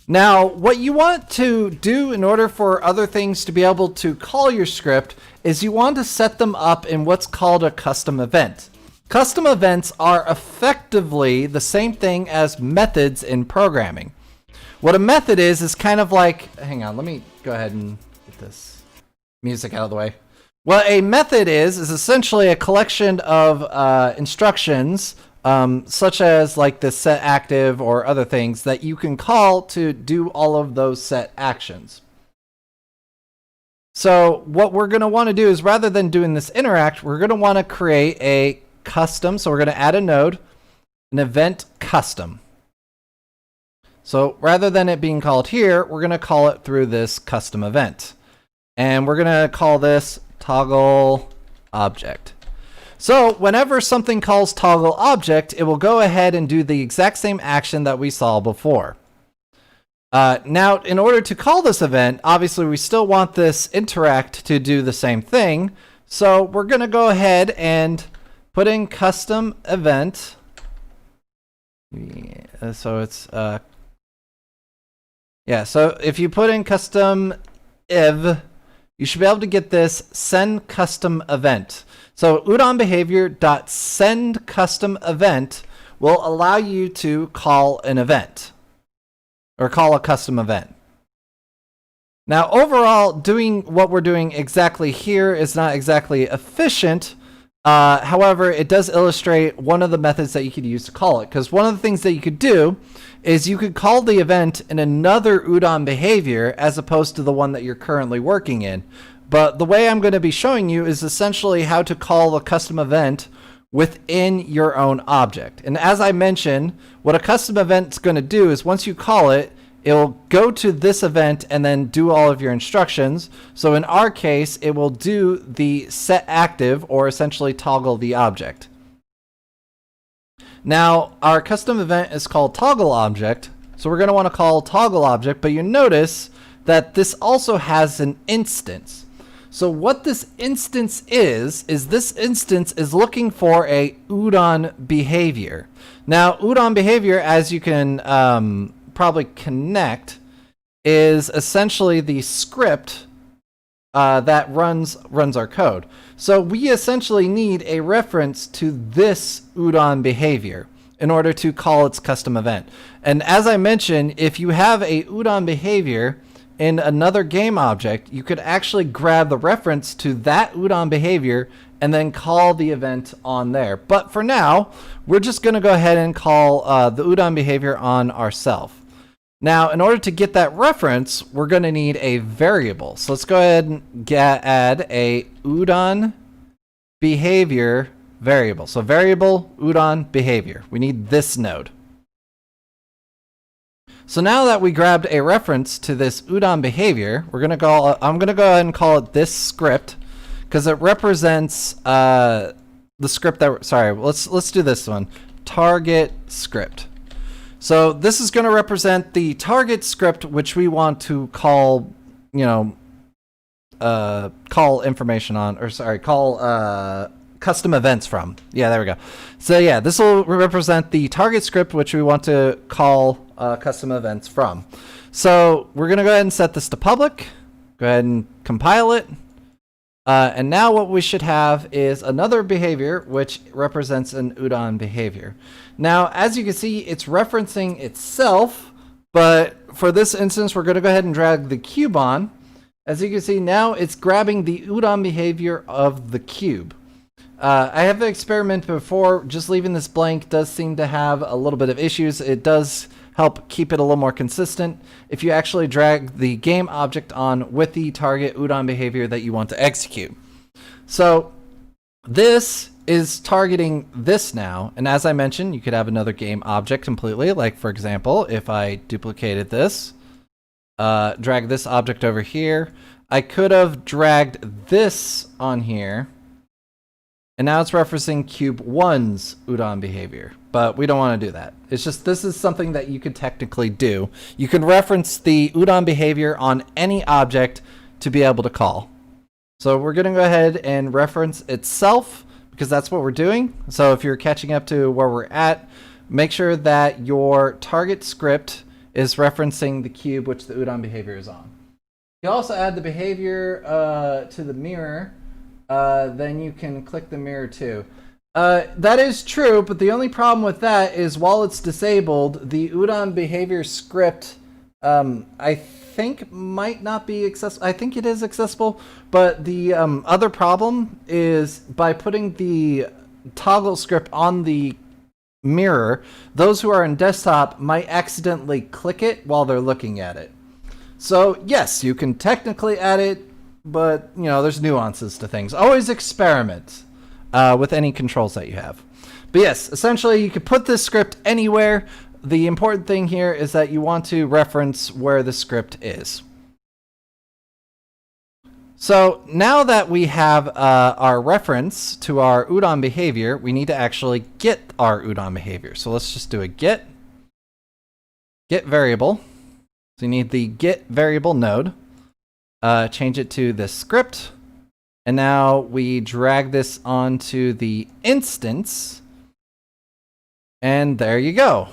Now, what you want to do in order for other things to be able to call your script is you want to set them up in what's called a custom event. Custom events are effectively the same thing as methods in programming. What a method is kind of like, hang on, let me go ahead and get this music out of the way. What a method is essentially a collection of instructions, such as like the set active or other things that you can call to do all of those set actions. So what we're going to want to do is rather than doing this interact, we're going to want to create a custom. So we're going to add a node, an event custom. So rather than it being called here, we're going to call it through this custom event. And we're going to call this toggle object. So whenever something calls toggle object, it will go ahead and do the exact same action that we saw before. Now, in order to call this event, obviously we still want this interact to do the same thing. So we're going to go ahead and put in custom event. Yeah, so it's yeah, so if you put in custom ev, you should be able to get this send custom event. So Udon behavior.send custom event will allow you to call an event or call a custom event. Now, overall, doing what we're doing exactly here is not exactly efficient. However, it does illustrate one of the methods that you could use to call it. Because one of the things that you could do is you could call the event in another Udon behavior as opposed to the one that you're currently working in. But the way I'm going to be showing you is essentially how to call a custom event within your own object. And as I mentioned, what a custom event is going to do is once you call it, it will go to this event and then do all of your instructions. So in our case, it will do the set active or essentially toggle the object. Now, our custom event is called toggle object. So we're going to want to call toggle object, but you notice that this also has an instance. So what this instance is this instance is looking for a Udon behavior. Now, Udon behavior, as you can probably connect, is essentially the script that runs our code. So we essentially need a reference to this Udon behavior in order to call its custom event. And as I mentioned, if you have a Udon behavior in another game object, you could actually grab the reference to that Udon behavior and then call the event on there. But for now, we're just going to go ahead and call the Udon behavior on ourselves. Now, in order to get that reference, we're going to need a variable. So let's go ahead and add a Udon behavior variable. So variable Udon behavior. We need this node. So now that we grabbed a reference to this Udon behavior, I'm going to go ahead and call it this script because it represents the script that. Sorry, let's do this one. Target script. So this is going to represent the target script which we want to call, call information on, or sorry, call custom events from. Yeah, there we go. So yeah, this will represent the target script which we want to call custom events from. So we're going to go ahead and set this to public. Go ahead and compile it. And now what we should have is another behavior which represents an Udon behavior. Now, as you can see, it's referencing itself, but for this instance, we're going to go ahead and drag the cube on. As you can see, now it's grabbing the Udon behavior of the cube. I have experimented before. Just leaving this blank does seem to have a little bit of issues. It does help keep it a little more consistent if you actually drag the game object on with the target Udon behavior that you want to execute. So this is targeting this now, and as I mentioned, you could have another game object completely, like for example, if I duplicated this, drag this object over here, I could have dragged this on here, and now it's referencing cube 1's Udon behavior, but we don't want to do that. It's just, this is something that you could technically do. You can reference the Udon behavior on any object to be able to call. So we're going to go ahead and reference itself, because that's what we're doing. So if you're catching up to where we're at, make sure that your target script is referencing the cube which the Udon behavior is on. You also add the behavior to the mirror, then you can click the mirror too. That is true, but the only problem with that is while it's disabled, the Udon behavior script, I think might not be accessible. I think it is accessible, but the other problem is by putting the toggle script on the mirror, those who are in desktop might accidentally click it while they're looking at it. So yes, you can technically add it, but you know, there's nuances to things. Always experiment with any controls that you have. But yes, essentially you could put this script anywhere. The important thing here is that you want to reference where the script is. So now that we have our reference to our Udon behavior, we need to actually get our Udon behavior. So let's just do a get variable. So you need the get variable node. Change it to the script. And now we drag this onto the instance. And there you go.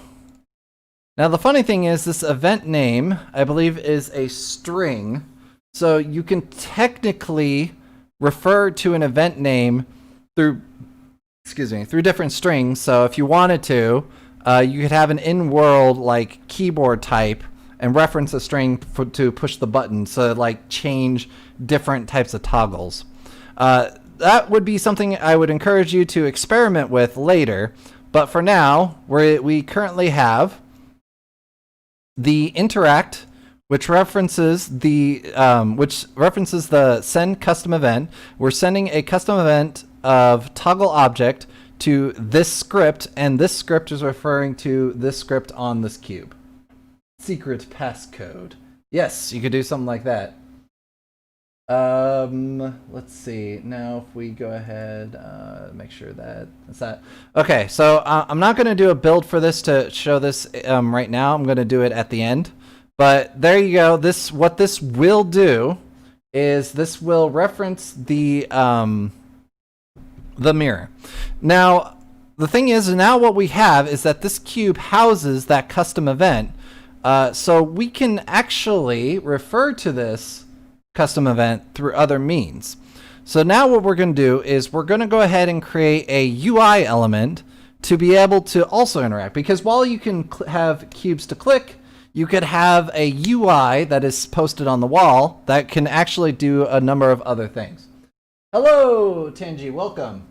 Now the funny thing is this event name, I believe, is a string. So you can technically refer to an event name through different strings. So if you wanted to, you could have an in-world like keyboard type and reference a string to push the button, so like change different types of toggles. That would be something I would encourage you to experiment with later. But for now, we currently have the interact, which references the send custom event. We're sending a custom event of toggle object to this script, and this script is referring to this script on this cube. Secret passcode. Yes, you could do something like that. Let's see. Now if we go ahead, make sure that's that. Okay, so I'm not going to do a build for this to show this right now. I'm going to do it at the end. But there you go. What this will do is this will reference the mirror. Now, the thing is, now what we have is that this cube houses that custom event. So we can actually refer to this custom event through other means. So now what we're going to do is we're going to go ahead and create a UI element to be able to also interact. Because while you can have cubes to click, you could have a UI that is posted on the wall that can actually do a number of other things. Hello, Tanji, welcome.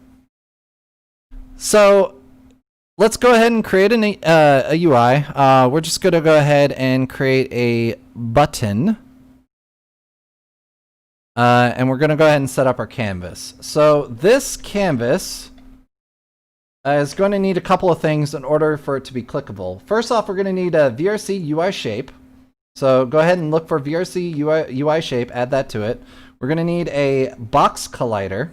So let's go ahead and create a UI. We're just going to go ahead and create a button. And we're going to go ahead and set up our canvas. So this canvas is going to need a couple of things in order for it to be clickable. First off, we're going to need a VRC UI shape. So go ahead and look for VRC UI shape, add that to it. We're going to need a box collider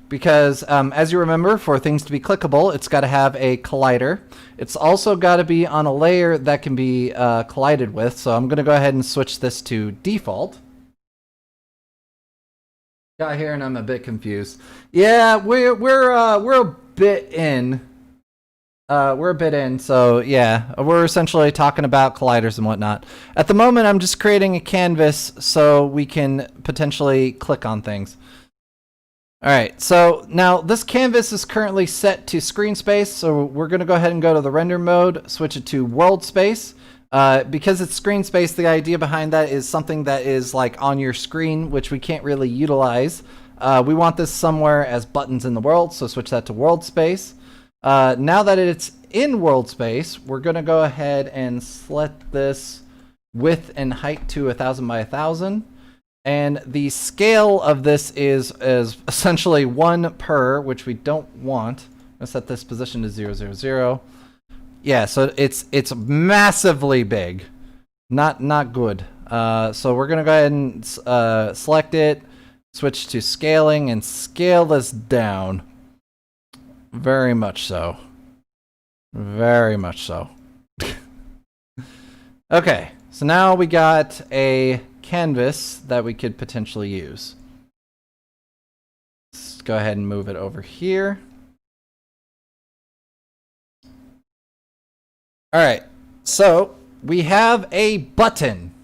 because as you remember, for things to be clickable, it's got to have a collider. It's also got to be on a layer that can be collided with. So I'm going to go ahead and switch this to default. Got here and I'm a bit confused. Yeah, we're a bit in. We're a bit in, so yeah, we're essentially talking about colliders and whatnot. At the moment, I'm just creating a canvas so we can potentially click on things. All right, so now this canvas is currently set to screen space, so we're going to go ahead and go to the render mode, switch it to world space. Because it's screen space, the idea behind that is something that is like on your screen, which we can't really utilize. We want this somewhere as buttons in the world, so switch that to world space. Now that it's in world space, we're going to go ahead and select this width and height to 1000 by 1000. And the scale of this is essentially 1 per, which we don't want. I'm going to set this position to 0, 0, 0. Yeah, so it's massively big. Not good. So we're going to go ahead and select it, switch to scaling, and scale this down. Very much so. Very much so. Okay, so now we got a canvas that we could potentially use. Let's go ahead and move it over here. All right, so we have a button.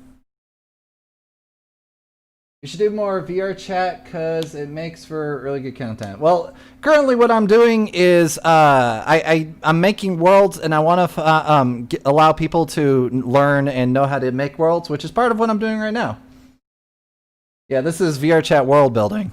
We should do more VRChat because it makes for really good content. Well, currently what I'm doing is I'm making worlds, and I want to allow people to learn and know how to make worlds, which is part of what I'm doing right now. Yeah, this is VRChat world building.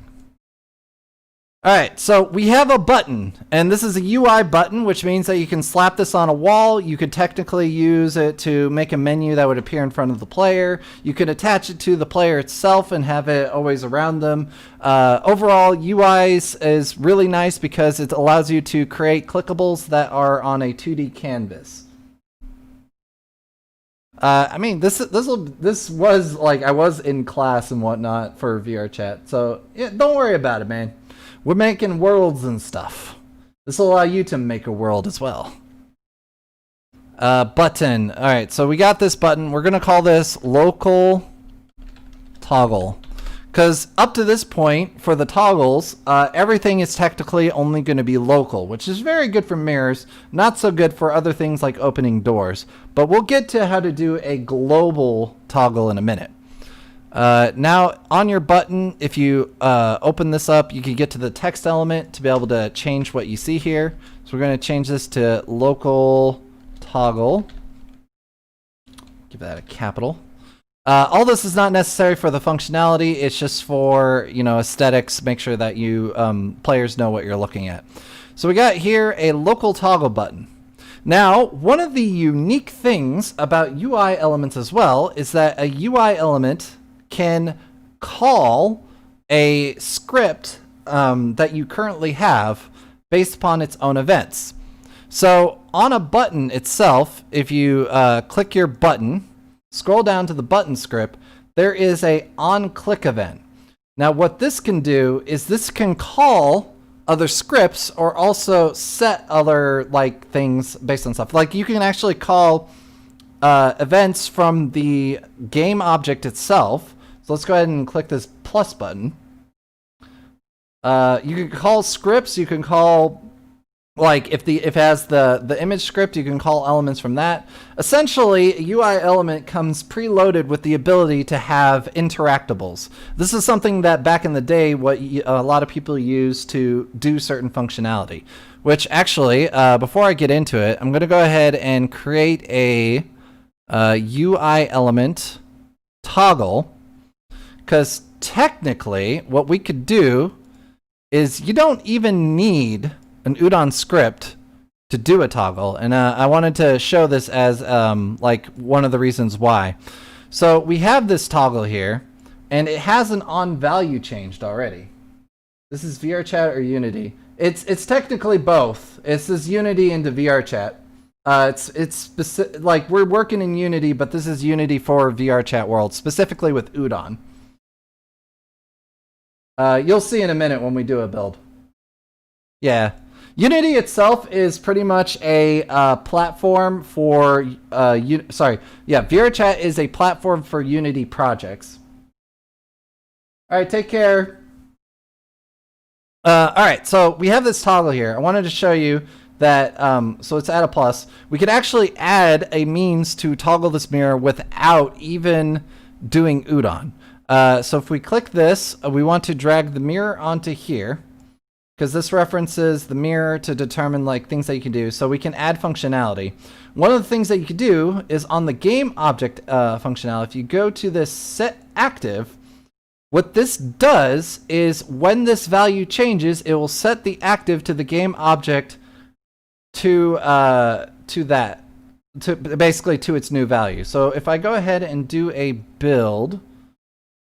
All right, so we have a button, and this is a UI button, which means that you can slap this on a wall. You could technically use it to make a menu that would appear in front of the player. You could attach it to the player itself and have it always around them. Overall, UIs is really nice because it allows you to create clickables that are on a 2D canvas. I mean, this was like I was in class and whatnot for VRChat, so yeah, don't worry about it, man. We're making worlds and stuff. This will allow you to make a world as well. Button. All right, so we got this button. We're going to call this local toggle. Because up to this point, for the toggles, everything is technically only going to be local, which is very good for mirrors, not so good for other things like opening doors. But we'll get to how to do a global toggle in a minute. Now, on your button, if you open this up, you can get to the text element to be able to change what you see here. So we're going to change this to local toggle. Give that a capital. All this is not necessary for the functionality. It's just for, you know, aesthetics. Make sure that you players know what you're looking at. So we got here a local toggle button. Now, one of the unique things about UI elements as well is that a UI element can call a script that you currently have based upon its own events. So on a button itself, if you click your button, scroll down to the button script, there is a on-click event. Now what this can do is this can call other scripts or also set other like things based on stuff. Like you can actually call events from the game object itself. So let's go ahead and click this plus button. You can call scripts. You can call, like, if it has the image script, you can call elements from that. Essentially, a UI element comes preloaded with the ability to have interactables. This is something that back in the day, a lot of people use to do certain functionality. Which actually, before I get into it, I'm going to go ahead and create a UI element toggle. Because technically, what we could do is you don't even need an Udon script to do a toggle. And I wanted to show this as like one of the reasons why. So we have this toggle here, and it has an on value changed already. This is VRChat or Unity. It's technically both. This is Unity into VRChat. It's specific, like we're working in Unity, but this is Unity for VRChat world, specifically with Udon. You'll see in a minute when we do a build. Yeah. Unity itself is pretty much a platform for VRChat is a platform for Unity projects. All right, take care. All right, so we have this toggle here. I wanted to show you that, so let's add a plus. We could actually add a means to toggle this mirror without even doing Udon. So if we click this, we want to drag the mirror onto here, because this references the mirror to determine like things that you can do. So we can add functionality. One of the things that you can do is on the game object functionality, if you go to this set active, what this does is when this value changes, it will set the active to the game object to that, to basically to its new value. So if I go ahead and do a build,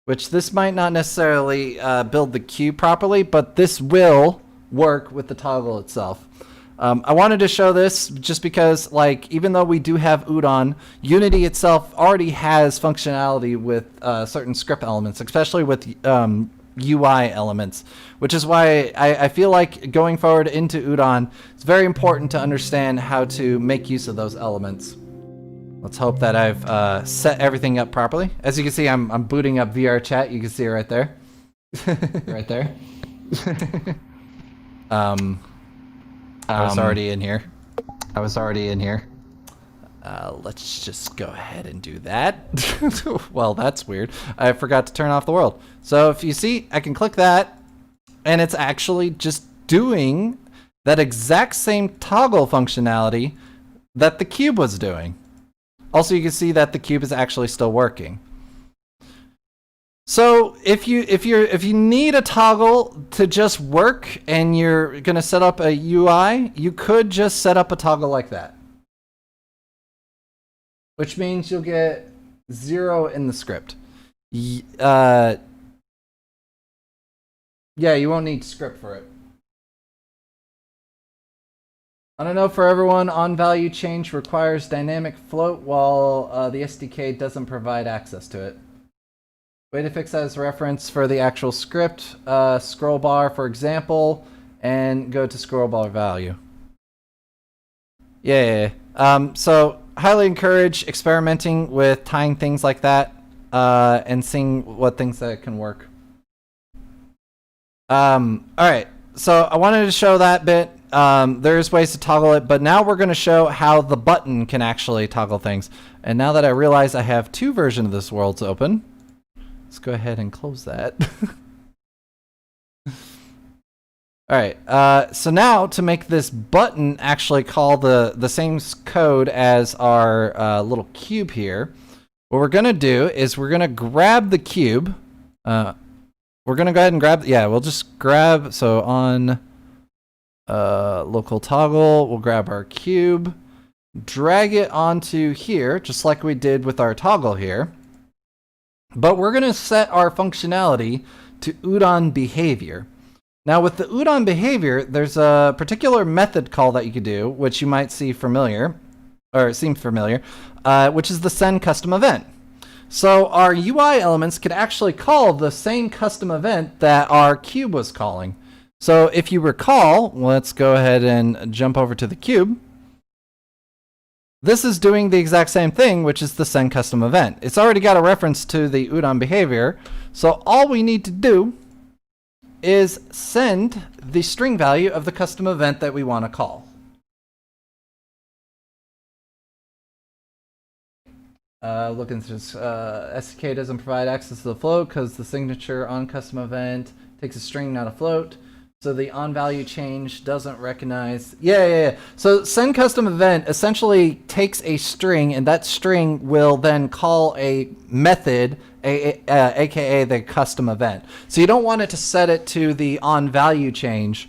which this might not necessarily build the cube properly, but this will work with the toggle itself. I wanted to show this just because, like, even though we do have Udon, Unity itself already has functionality with certain script elements, especially with UI elements, which is why I feel like going forward into Udon, it's very important to understand how to make use of those elements. Let's hope that I've set everything up properly. As you can see, I'm booting up VRChat. You can see it right there. Right there. I was already in here. Let's just go ahead and do that. Well, that's weird. I forgot to turn off the world. So if you see, I can click that, and it's actually just doing that exact same toggle functionality that the cube was doing. Also, you can see that the cube is actually still working. So if you need a toggle to just work and you're going to set up a UI, you could just set up a toggle like that. Which means you'll get 0 in the script. Yeah, you won't need script for it. I don't know for everyone, on value change requires dynamic float while the SDK doesn't provide access to it. Way to fix that is reference for the actual script, scroll bar for example, and go to scroll bar value. Yeah. So highly encourage experimenting with tying things like that and seeing what things that can work. All right, so I wanted to show that bit. There's ways to toggle it, but now we're going to show how the button can actually toggle things. And now that I realize I have 2 versions of this world open, let's go ahead and close that. All right, so now to make this button actually call the same code as our little cube here, what we're going to do is we're going to grab the cube. We're going to go ahead and grab, we'll just grab, so on local toggle, we'll grab our cube, drag it onto here, just like we did with our toggle here. But we're going to set our functionality to Udon behavior. Now with the Udon behavior, there's a particular method call that you could do, which you might see familiar, or it seems familiar, which is the send custom event. So our UI elements could actually call the same custom event that our cube was calling. So if you recall, let's go ahead and jump over to the cube. This is doing the exact same thing, which is the send custom event. It's already got a reference to the Udon behavior. So all we need to do is send the string value of the custom event that we want to call. Looking through this, SDK doesn't provide access to the float because the signature on custom event takes a string, not a float. So the on value change doesn't recognize. Yeah. So send custom event essentially takes a string, and that string will then call a method, aka the custom event. So you don't want it to set it to the on value change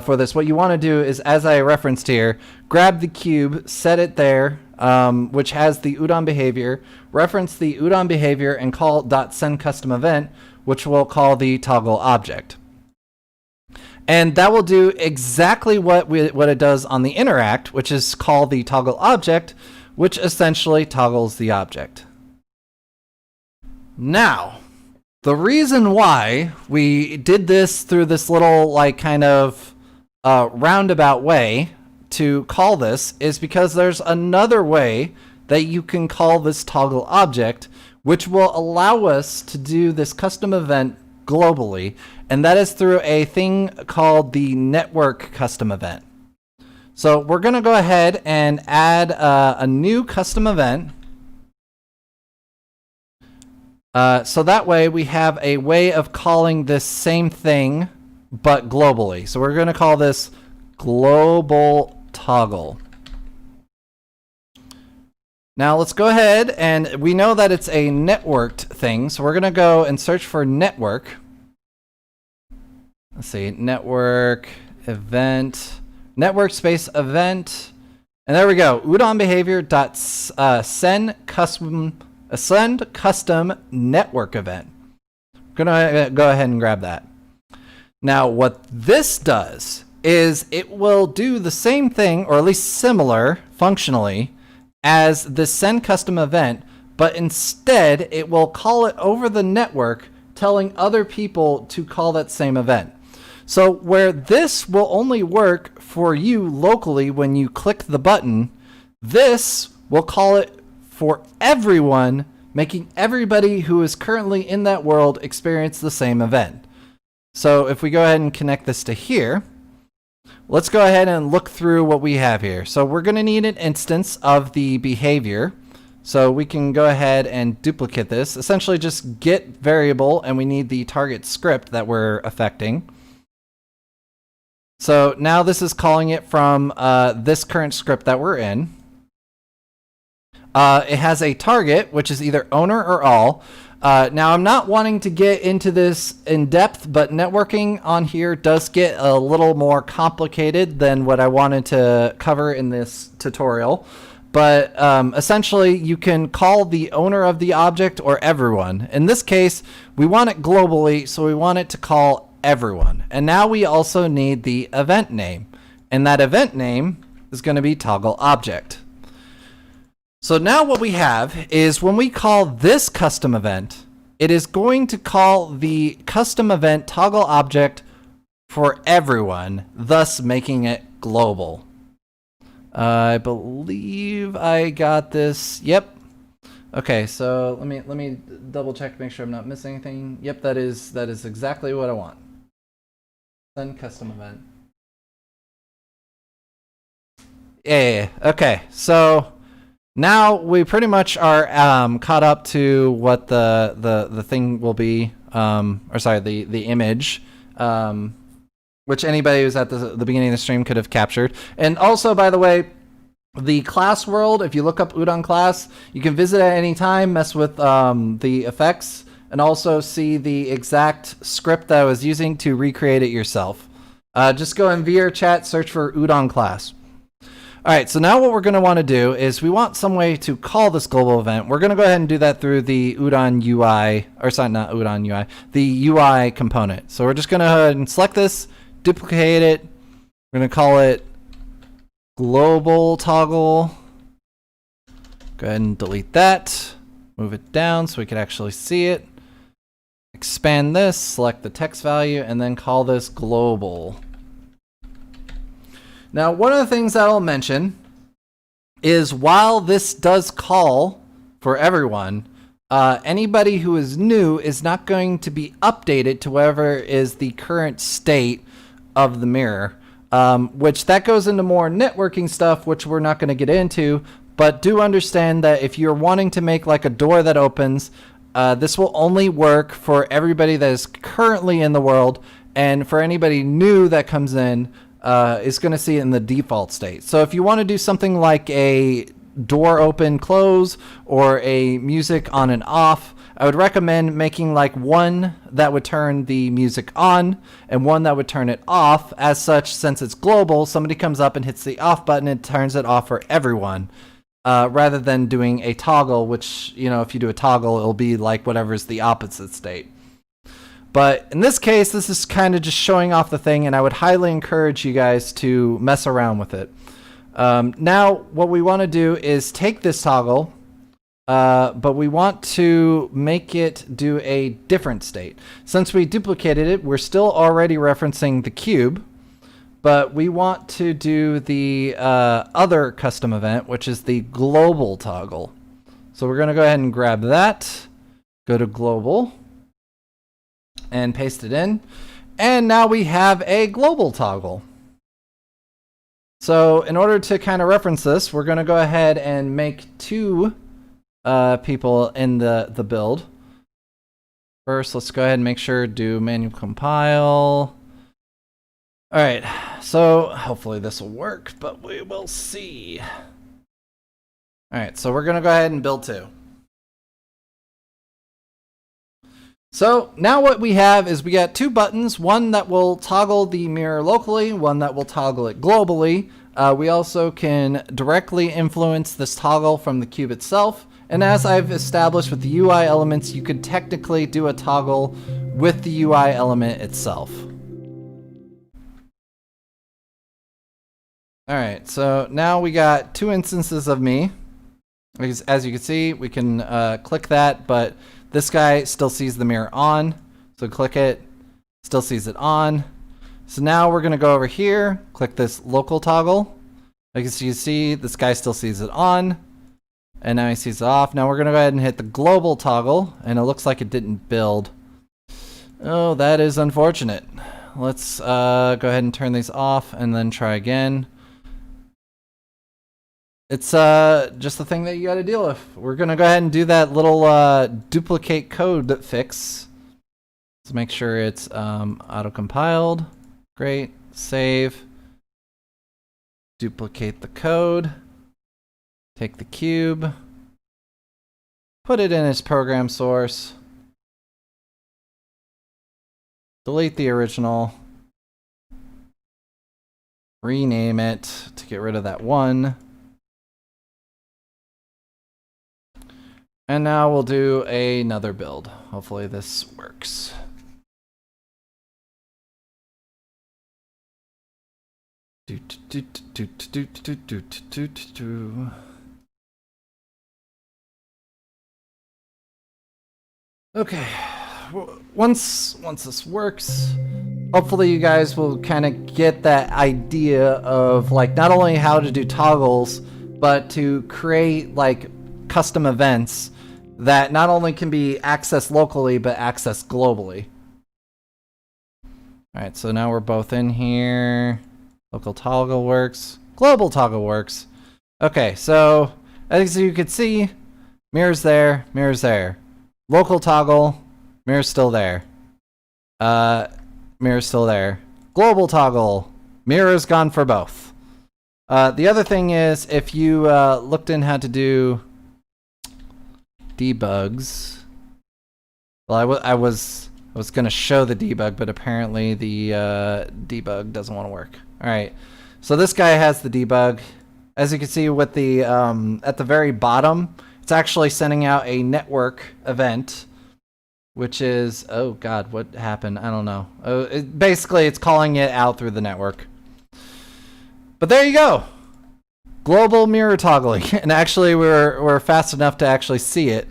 for this. What you want to do is, as I referenced here, grab the cube, set it there, which has the Udon behavior, reference the Udon behavior, and call .send custom event, which will call the toggle object. And that will do exactly what it does on the interact, which is call the toggle object, which essentially toggles the object. Now, the reason why we did this through this little kind of roundabout way to call this is because there's another way that you can call this toggle object, which will allow us to do this custom event globally, and that is through a thing called the network custom event. So we're going to go ahead and add a new custom event. So that way we have a way of calling this same thing, but globally. So we're going to call this global toggle. Now let's go ahead, and we know that it's a networked thing, so we're going to go and search for network. Let's see, network, event, network space event. And there we go. Udon behavior dot send custom network event. I'm gonna go ahead and grab that. Now, what this does is it will do the same thing, or at least similar functionally, as the send custom event, but instead it will call it over the network, telling other people to call that same event. So where this will only work for you locally when you click the button, this will call it for everyone, making everybody who is currently in that world experience the same event. So if we go ahead and connect this to here, let's go ahead and look through what we have here. So we're going to need an instance of the behavior. So we can go ahead and duplicate this. Essentially just get variable, and we need the target script that we're affecting. So now this is calling it from this current script that we're in. It has a target, which is either owner or all. Now, I'm not wanting to get into this in depth, but networking on here does get a little more complicated than what I wanted to cover in this tutorial. But essentially, you can call the owner of the object or everyone. In this case, we want it globally, so we want it to call everyone. And now we also need the event name. And that event name is going to be toggle object. So now what we have is when we call this custom event, it is going to call the custom event toggle object for everyone, thus making it global. I believe I got this. Yep. Okay, so let me double check, make sure I'm not missing anything. Yep, that is exactly what I want. Send custom event. Yeah. Okay, so now we pretty much are caught up to what the thing will be, or sorry, the image, which anybody who's at the beginning of the stream could have captured. And also, by the way, the class world, if you look up Udon class, you can visit at any time, mess with the effects, and also see the exact script that I was using to recreate it yourself. Just go in VRChat, search for Udon class. All right, so now what we're going to want to do is we want some way to call this global event. We're going to go ahead and do that through the Udon UI, or sorry, not Udon UI, the UI component. So we're just going to go ahead and select this, duplicate it. We're going to call it global toggle. Go ahead and delete that. Move it down so we can actually see it. Expand this, select the text value, and then call this global. Now, one of the things that I'll mention is while this does call for everyone, anybody who is new is not going to be updated to whatever is the current state of the mirror, which that goes into more networking stuff, which we're not going to get into, but do understand that if you're wanting to make like a door that opens, this will only work for everybody that is currently in the world, and for anybody new that comes in, is going to see it in the default state. So if you want to do something like a door open close or a music on and off, I would recommend making like one that would turn the music on and one that would turn it off. As such, since it's global, somebody comes up and hits the off button, it turns it off for everyone, rather than doing a toggle, which, you know, if you do a toggle, it'll be like whatever's the opposite state. But in this case, this is kind of just showing off the thing, and I would highly encourage you guys to mess around with it. Now, what we want to do is take this toggle, but we want to make it do a different state. Since we duplicated it, we're still already referencing the cube, but we want to do the other custom event, which is the global toggle. So we're going to go ahead and grab that, go to global, and paste it in. And now we have a global toggle. So in order to kind of reference this, we're going to go ahead and make two people in the build. First, let's go ahead and make sure do manual compile. All right, so hopefully this will work, but we will see. All right, so we're going to go ahead and build two. So now what we have is we got two buttons, one that will toggle the mirror locally, one that will toggle it globally. We also can directly influence this toggle from the cube itself. And as I've established with the UI elements, you could technically do a toggle with the UI element itself. All right, so now we got two instances of me. As you can see, we can click that, but this guy still sees the mirror on. So click it, still sees it on. So now we're gonna go over here, click this local toggle. As you see, this guy still sees it on. And now he sees it off. Now we're gonna go ahead and hit the global toggle, and it looks like it didn't build. Oh, that is unfortunate. Let's go ahead and turn these off and then try again. It's just the thing that you gotta deal with. We're gonna go ahead and do that little duplicate code fix. Let's make sure it's auto-compiled. Great, save. Duplicate the code. Take the cube. Put it in its program source. Delete the original. Rename it to get rid of that one. And now we'll do another build. Hopefully this works. Okay, once this works, hopefully you guys will kind of get that idea of like not only how to do toggles, but to create like custom events that not only can be accessed locally, but accessed globally. All right, so now we're both in here. Local toggle works. Global toggle works. Okay, so as you can see, mirror's there, mirror's there. Local toggle, mirror's still there. Mirror's still there. Global toggle, mirror's gone for both. The other thing is, if you looked in how to do debugs, well, I was gonna show the debug, but apparently the debug doesn't want to work. All right, so this guy has the debug. As you can see with the at the very bottom, it's actually sending out a network event, which is, oh God, what happened? I don't know. Basically, it's calling it out through the network. But there you go. Global mirror toggling. And actually, we're fast enough to actually see it.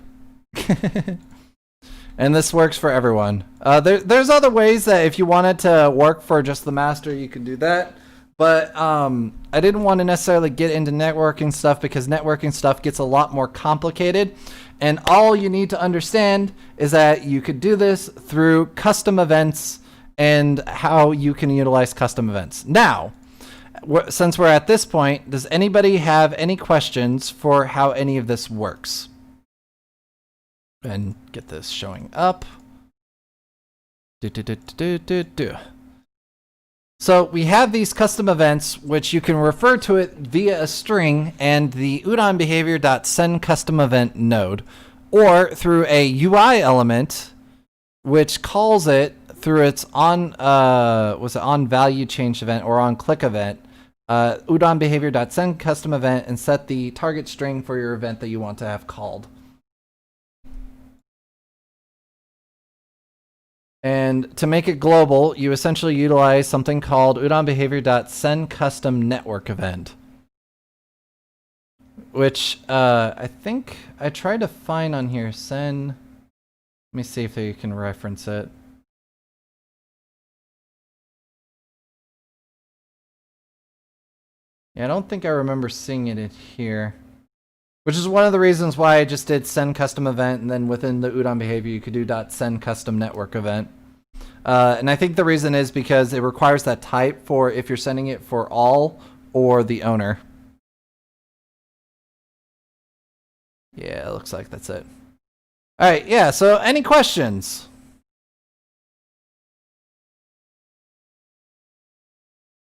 And this works for everyone. There's other ways that if you wanted to work for just the master, you can do that. But I didn't want to necessarily get into networking stuff because networking stuff gets a lot more complicated. And all you need to understand is that you could do this through custom events and how you can utilize custom events. Now, since we're at this point, does anybody have any questions for how any of this works? And get this showing up. So we have these custom events, which you can refer to it via a string and the Udon behavior.sendCustomEvent node, or through a UI element, which calls it through its on value change event or on click event, Udon behavior.sendCustomEvent, and set the target string for your event that you want to have called. And to make it global, you essentially utilize something called Udon behavior.sendCustomNetwork event, which I think I tried to find on here. Send. Let me see if you can reference it. Yeah, I don't think I remember seeing it in here. Which is one of the reasons why I just did send custom event, and then within the Udon behavior, you could do .send custom network event. And I think the reason is because it requires that type for if you're sending it for all or the owner. Yeah, it looks like that's it. All right, yeah, so any questions?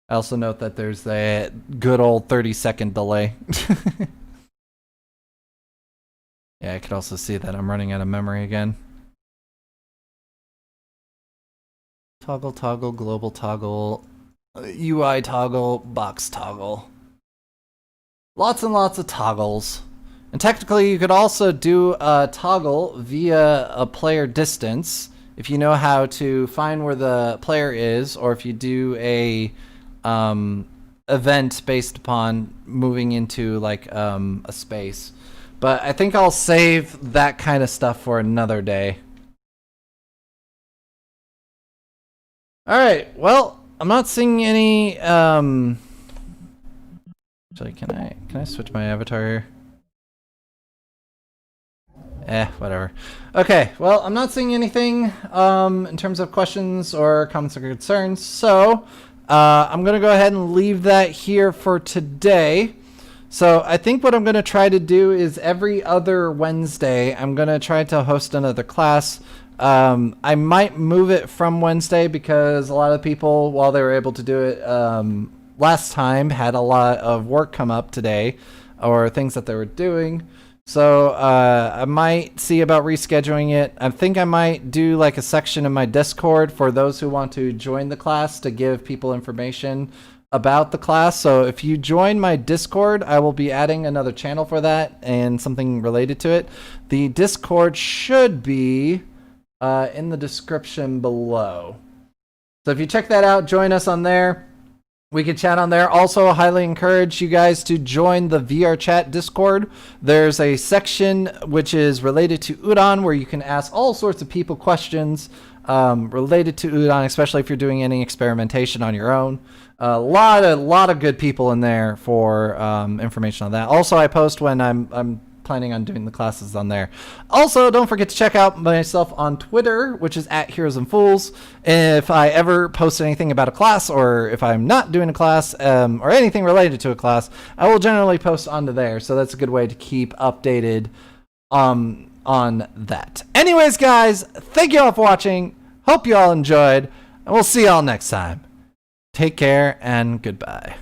I also note that there's a good old 30-second delay. Yeah, I could also see that I'm running out of memory again. Toggle, toggle, global toggle, UI toggle, box toggle. Lots and lots of toggles. And technically, you could also do a toggle via a player distance if you know how to find where the player is, or if you do a event based upon moving into like a space. But I think I'll save that kind of stuff for another day. All right. Well, I'm not seeing any. Actually, can I switch my avatar here? Whatever. Okay, well, I'm not seeing anything in terms of questions or comments or concerns, so I'm going to go ahead and leave that here for today. So I think what I'm going to try to do is every other Wednesday, I'm going to try to host another class. I might move it from Wednesday because a lot of people, while they were able to do it last time, had a lot of work come up today or things that they were doing. So I might see about rescheduling it. I think I might do like a section in my Discord for those who want to join the class to give people information about the class. So if you join my Discord, I will be adding another channel for that and something related to it. The Discord should be in the description below. So if you check that out, join us on there. We can chat on there. Also, I highly encourage you guys to join the VRChat Discord. There's a section which is related to Udon where you can ask all sorts of people questions related to Udon, especially if you're doing any experimentation on your own. A lot of good people in there for information on that. Also, I post when I'm planning on doing the classes on there. Also, don't forget to check out myself on Twitter, which is @HeroesandFools. If I ever post anything about a class, or if I'm not doing a class, or anything related to a class, I will generally post onto there. So that's a good way to keep updated on that. Anyways, guys, thank you all for watching. Hope you all enjoyed, and we'll see you all next time. Take care and goodbye.